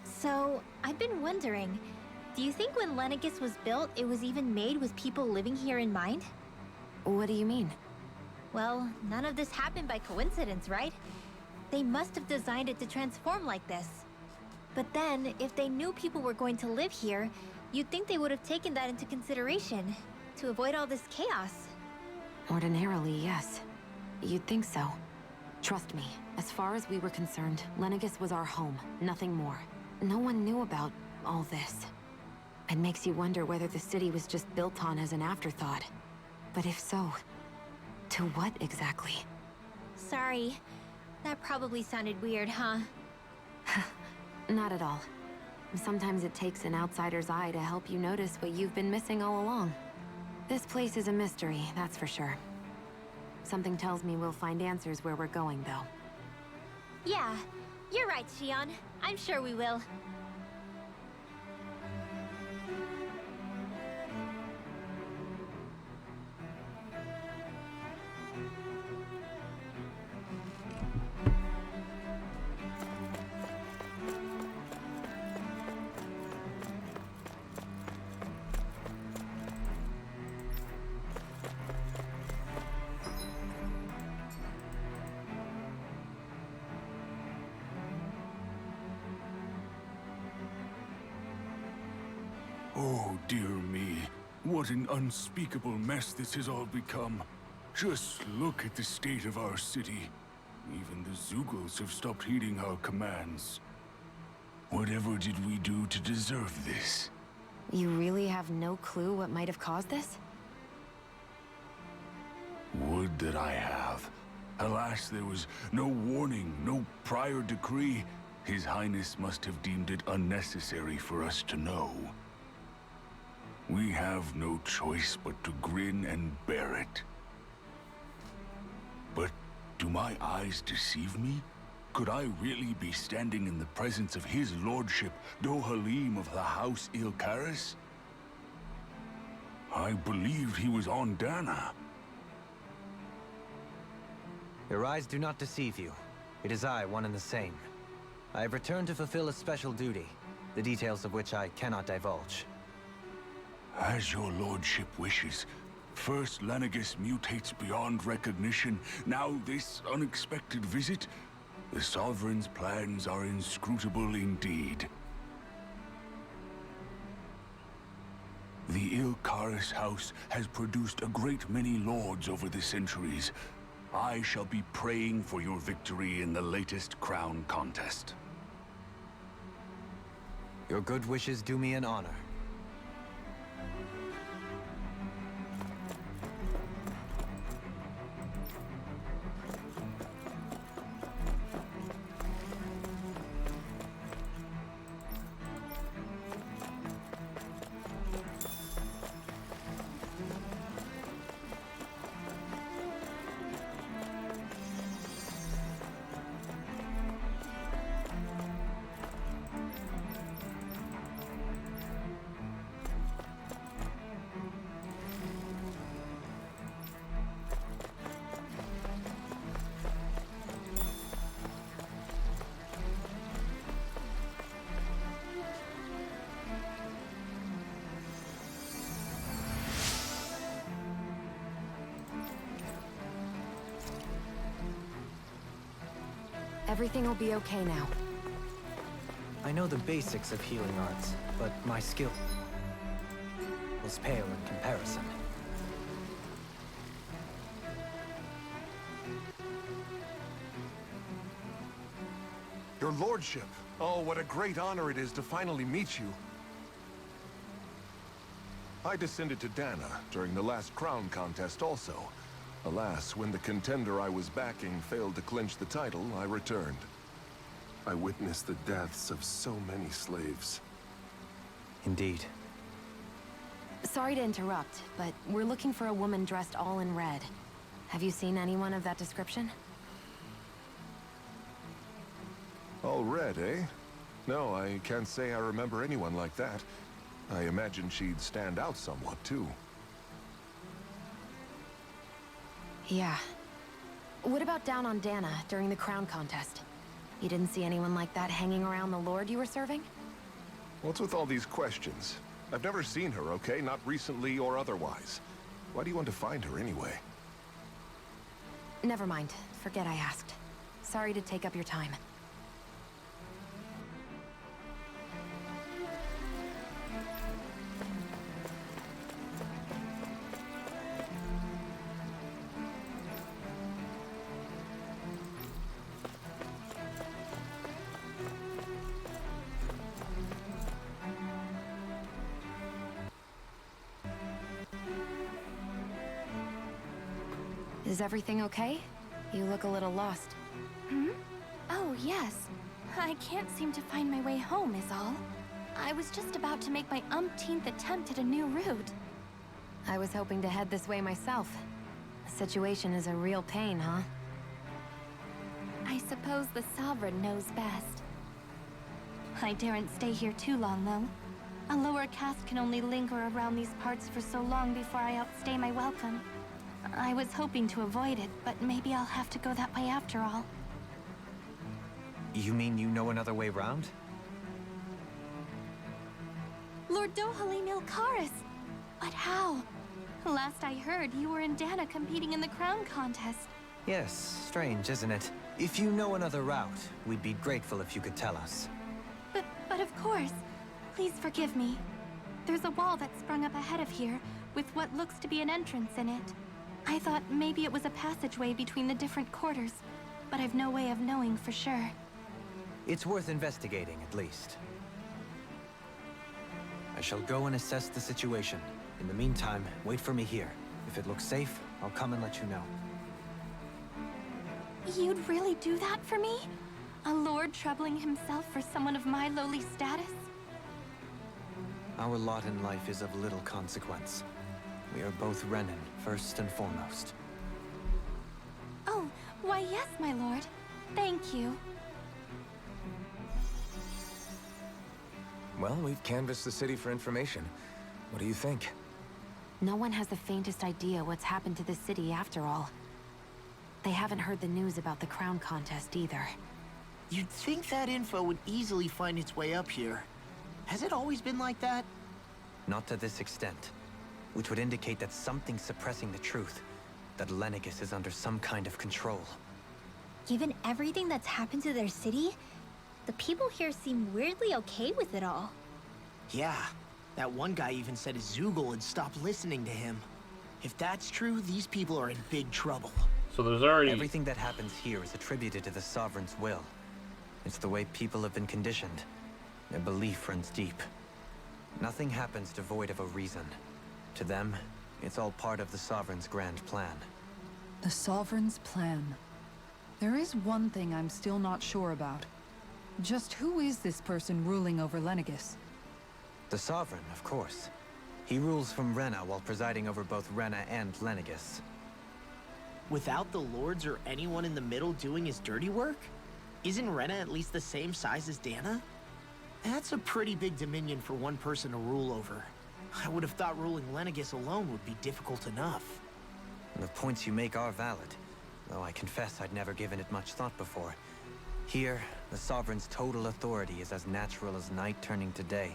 So, I've been wondering, do you think when Lenegis was built, it was even made with people living here in mind? What do you mean? Well, none of this happened by coincidence, right? They must have designed it to transform like this. But then, if they knew people were going to live here, you'd think they would have taken that into consideration, to avoid all this chaos. Ordinarily, yes. You'd think so. Trust me, as far as we were concerned, Lenegis was our home, nothing more. No one knew about all this. It makes you wonder whether the city was just built on as an afterthought. But if so, to what exactly? Sorry. That probably sounded weird, huh? Not at all. Sometimes it takes an outsider's eye to help you notice what you've been missing all along. This place is a mystery, that's for sure. Something tells me we'll find answers where we're going, though. Yeah, you're right, Shion. I'm sure we will. Oh, dear me. What an unspeakable mess this has all become. Just look at the state of our city. Even the Zeugles have stopped heeding our commands. Whatever did we do to deserve this? You really have no clue what might have caused this? Would that I have. Alas, there was no warning, no prior decree. His Highness must have deemed it unnecessary for us to know. We have no choice but to grin and bear it. But do my eyes deceive me? Could I really be standing in the presence of his lordship, Dohalim of the House Ilkaris? I believed he was on Dana. Your eyes do not deceive you. It is I, one and the same. I have returned to fulfill a special duty, the details of which I cannot divulge. As your lordship wishes. First, Lenegis mutates beyond recognition. Now this unexpected visit. The Sovereign's plans are inscrutable indeed. The Ilkaris House has produced a great many lords over the centuries. I shall be praying for your victory in the latest crown contest. Your good wishes do me an honor. Everything will be okay now. I know the basics of healing arts, but my skill was pale in comparison. Your lordship! Oh, what a great honor it is to finally meet you. I descended to Dana during the last crown contest also. Alas, when the contender I was backing failed to clinch the title, I returned. I witnessed the deaths of so many slaves. Indeed. Sorry to interrupt, but we're looking for a woman dressed all in red. Have you seen anyone of that description? All red, eh? No, I can't say I remember anyone like that. I imagine she'd stand out somewhat, too. Yeah. What about down on Dana during the crown contest? You didn't see anyone like that hanging around the lord you were serving? What's with all these questions? I've never seen her, okay? Not recently or otherwise. Why do you want to find her anyway? Never mind. Forget I asked. Sorry to take up your time. Is everything okay? You look a little lost. Hmm? Oh, yes. I can't seem to find my way home, is all. I was just about to make my umpteenth attempt at a new route. I was hoping to head this way myself. The situation is a real pain, huh? I suppose the Sovereign knows best. I daren't stay here too long, though. A lower caste can only linger around these parts for so long before I outstay my welcome. I was hoping to avoid it, but maybe I'll have to go that way after all. You mean you know another way round? Lord Dohalim Ilkaris! But how? Last I heard, you were in Dana competing in the crown contest. Yes, strange, isn't it? If you know another route, we'd be grateful if you could tell us. But of course. Please forgive me. There's a wall that sprung up ahead of here, with what looks to be an entrance in it. I thought maybe it was a passageway between the different quarters, but I've no way of knowing for sure. It's worth investigating, at least. I shall go and assess the situation. In the meantime, wait for me here. If it looks safe, I'll come and let you know. You'd really do that for me? A lord troubling himself for someone of my lowly status? Our lot in life is of little consequence. We are both Renan, first and foremost. Oh, why yes, my lord. Thank you. Well, we've canvassed the city for information. What do you think? No one has the faintest idea what's happened to the city after all. They haven't heard the news about the crown contest either. You'd think that info would easily find its way up here. Has it always been like that? Not to this extent. Which would indicate that something's suppressing the truth. That Lenegis is under some kind of control. Given everything that's happened to their city, the people here seem weirdly okay with it all. Yeah. That one guy even said his Zoogle had stopped listening to him. If that's true, these people are in big trouble. So there's already... Everything that happens here is attributed to the Sovereign's will. It's the way people have been conditioned. Their belief runs deep. Nothing happens devoid of a reason. To them, it's all part of the Sovereign's grand plan. The Sovereign's plan. There is one thing I'm still not sure about. Just who is this person ruling over Lenegis? The Sovereign, of course. He rules from Rena while presiding over both Rena and Lenegis. Without the lords or anyone in the middle doing his dirty work? Isn't Rena at least the same size as Dana? That's a pretty big dominion for one person to rule over. I would have thought ruling Lenegis alone would be difficult enough. The points you make are valid, though I confess I'd never given it much thought before. Here, the Sovereign's total authority is as natural as night turning to day.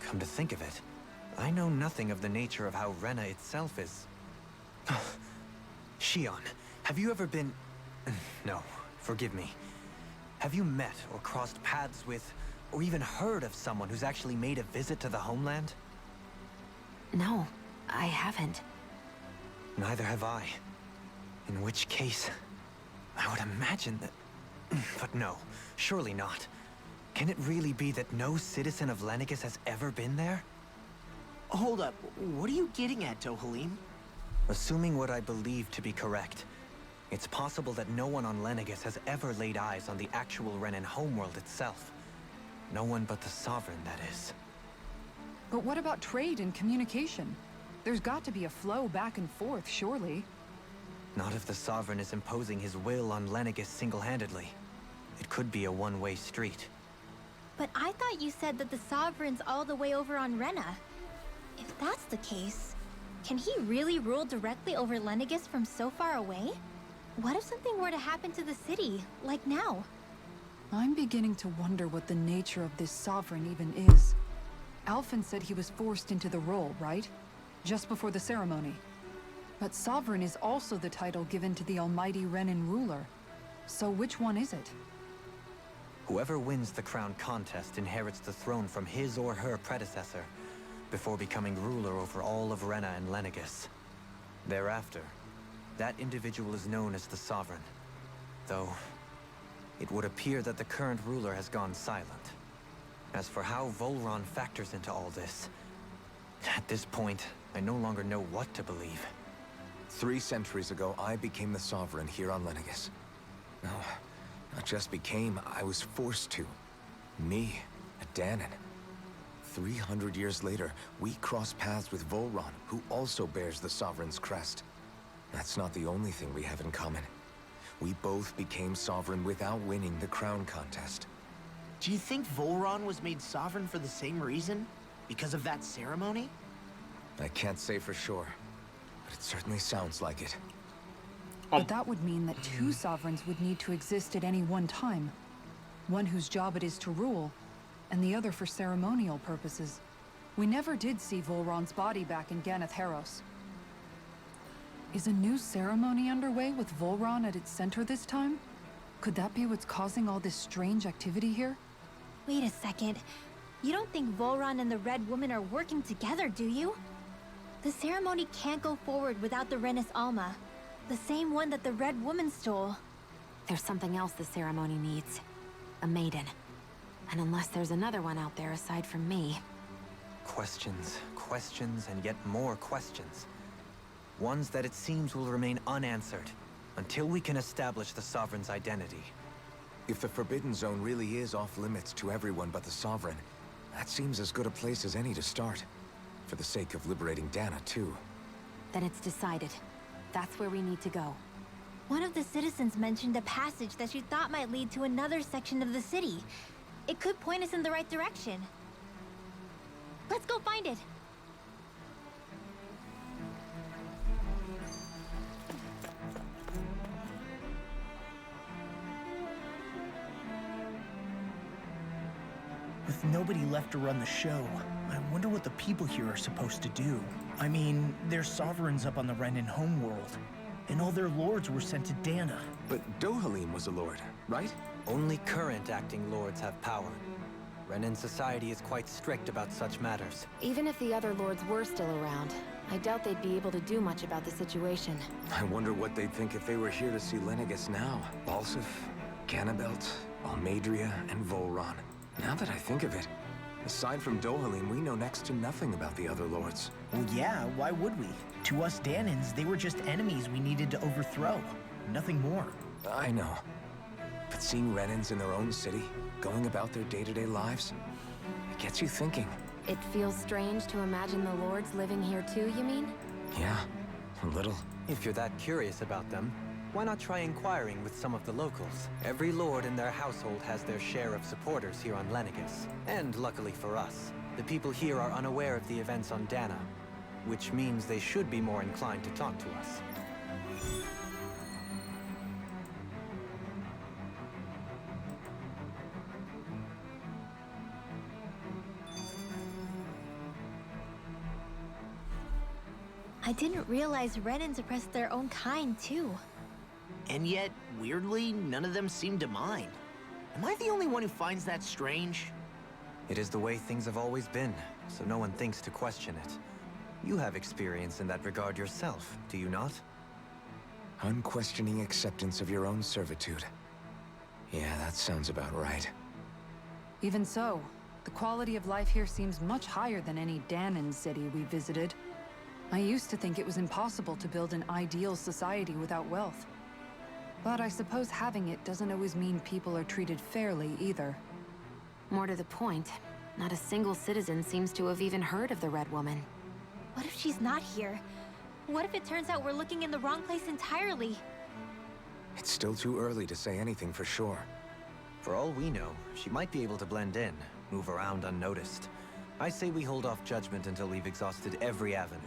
Come to think of it, I know nothing of the nature of how Rena itself is. Shion, have you ever been... No, forgive me. Have you met or crossed paths with, or even heard of someone who's actually made a visit to the homeland? No, I haven't. Neither have I. In which case, I would imagine that... But no, surely not. Can it really be that no citizen of Lenegis has ever been there? Hold up, what are you getting at, Dohalim? Assuming what I believe to be correct, it's possible that no one on Lenegis has ever laid eyes on the actual Renan homeworld itself. No one but the Sovereign, that is. But what about trade and communication? There's got to be a flow back and forth, surely. Not if the Sovereign is imposing his will on Lenegis single-handedly. It could be a one-way street. But I thought you said that the Sovereign's all the way over on Rena. If that's the case, can he really rule directly over Lenegis from so far away? What if something were to happen to the city, like now? I'm beginning to wonder what the nature of this Sovereign even is. Alphen said he was forced into the role, right? Just before the ceremony. But Sovereign is also the title given to the almighty Renan ruler. So which one is it? Whoever wins the crown contest inherits the throne from his or her predecessor, before becoming ruler over all of Rena and Lenegis. Thereafter, that individual is known as the Sovereign. Though, it would appear that the current ruler has gone silent. As for how Volron factors into all this, at this point, I no longer know what to believe. 3 centuries ago, I became the Sovereign here on Lenegis. No, not just became, I was forced to. Me, a Danan. 300 years later, we cross paths with Volron, who also bears the Sovereign's crest. That's not the only thing we have in common. We both became Sovereign without winning the crown contest. Do you think Volron was made Sovereign for the same reason? Because of that ceremony? I can't say for sure, but it certainly sounds like it. But that would mean that 2 Sovereigns would need to exist at any one time. One whose job it is to rule, and the other for ceremonial purposes. We never did see Volron's body back in Ganath Haros. Is a new ceremony underway with Volron at its center this time? Could that be what's causing all this strange activity here? Wait a second. You don't think Volron and the Red Woman are working together, do you? The ceremony can't go forward without the Renis Alma. The same one that the Red Woman stole. There's something else the ceremony needs. A maiden. And unless there's another one out there aside from me... Questions, questions, and yet more questions. Ones that it seems will remain unanswered, until we can establish the Sovereign's identity. If the Forbidden Zone really is off-limits to everyone but the Sovereign, that seems as good a place as any to start. For the sake of liberating Dana, too. Then it's decided. That's where we need to go. One of the citizens mentioned a passage that she thought might lead to another section of the city. It could point us in the right direction. Let's go find it! With nobody left to run the show, I wonder what the people here are supposed to do. I mean, there's sovereigns up on the Renan homeworld, and all their lords were sent to Dana. But Dohalim was a lord, right? Only current acting lords have power. Renan society is quite strict about such matters. Even if the other lords were still around, I doubt they'd be able to do much about the situation. I wonder what they'd think if they were here to see Lenegis now. Balsif, Cannabelt, Almadria, and Volron. Now that I think of it, aside from Dohalim, we know next to nothing about the other lords. Well, yeah, why would we? To us Danans, they were just enemies we needed to overthrow. Nothing more. I know. But seeing Renans in their own city, going about their day-to-day lives, it gets you thinking. It feels strange to imagine the lords living here too, you mean? Yeah, a little. If you're that curious about them, why not try inquiring with some of the locals? Every lord in their household has their share of supporters here on Lenegis. And luckily for us, the people here are unaware of the events on Dana, which means they should be more inclined to talk to us. I didn't realize Renans oppressed their own kind, too. And yet, weirdly, none of them seem to mind. Am I the only one who finds that strange? It is the way things have always been, so no one thinks to question it. You have experience in that regard yourself, do you not? Unquestioning acceptance of your own servitude. Yeah, that sounds about right. Even so, the quality of life here seems much higher than any Danan city we visited. I used to think it was impossible to build an ideal society without wealth. But I suppose having it doesn't always mean people are treated fairly either. More to the point, not a single citizen seems to have even heard of the Red Woman. What if she's not here? What if it turns out we're looking in the wrong place entirely? It's still too early to say anything for sure. For all we know, she might be able to blend in, move around unnoticed. I say we hold off judgment until we've exhausted every avenue.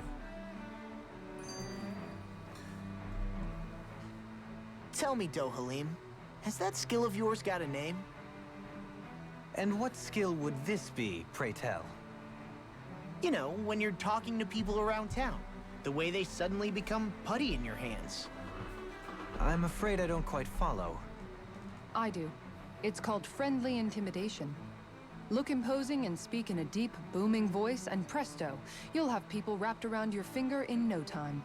Tell me, Dohalim, has that skill of yours got a name? And what skill would this be, pray tell? You know, when you're talking to people around town. The way they suddenly become putty in your hands. I'm afraid I don't quite follow. I do. It's called friendly intimidation. Look imposing and speak in a deep, booming voice, and presto, you'll have people wrapped around your finger in no time.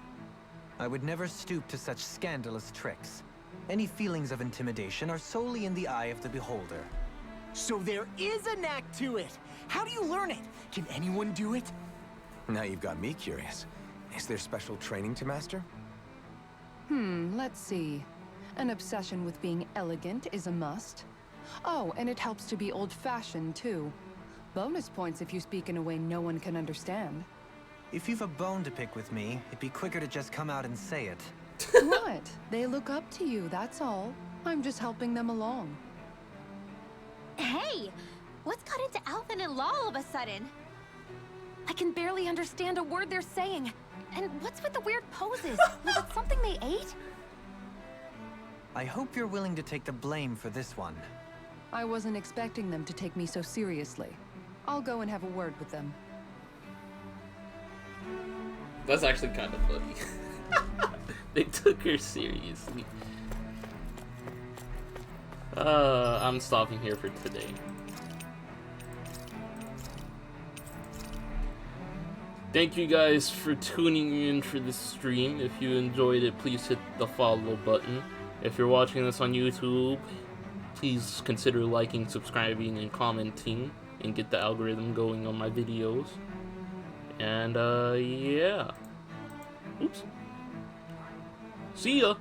I would never stoop to such scandalous tricks. Any feelings of intimidation are solely in the eye of the beholder. So there is a knack to it! How do you learn it? Can anyone do it? Now you've got me curious. Is there special training to master? Let's see. An obsession with being elegant is a must. Oh, and it helps to be old-fashioned, too. Bonus points if you speak in a way no one can understand. If you've a bone to pick with me, it'd be quicker to just come out and say it. What? They look up to you, that's all. I'm just helping them along. Hey! What's got into Alvin and Law all of a sudden? I can barely understand a word they're saying. And what's with the weird poses? Was it something they ate? I hope you're willing to take the blame for this one. I wasn't expecting them to take me so seriously. I'll go and have a word with them. That's actually kind of funny. They took her seriously. I'm stopping here for today. Thank you guys for tuning in for this stream. If you enjoyed it, please hit the follow button. If you're watching this on YouTube, please consider liking, subscribing, and commenting, and get the algorithm going on my videos. And yeah. Oops. See ya.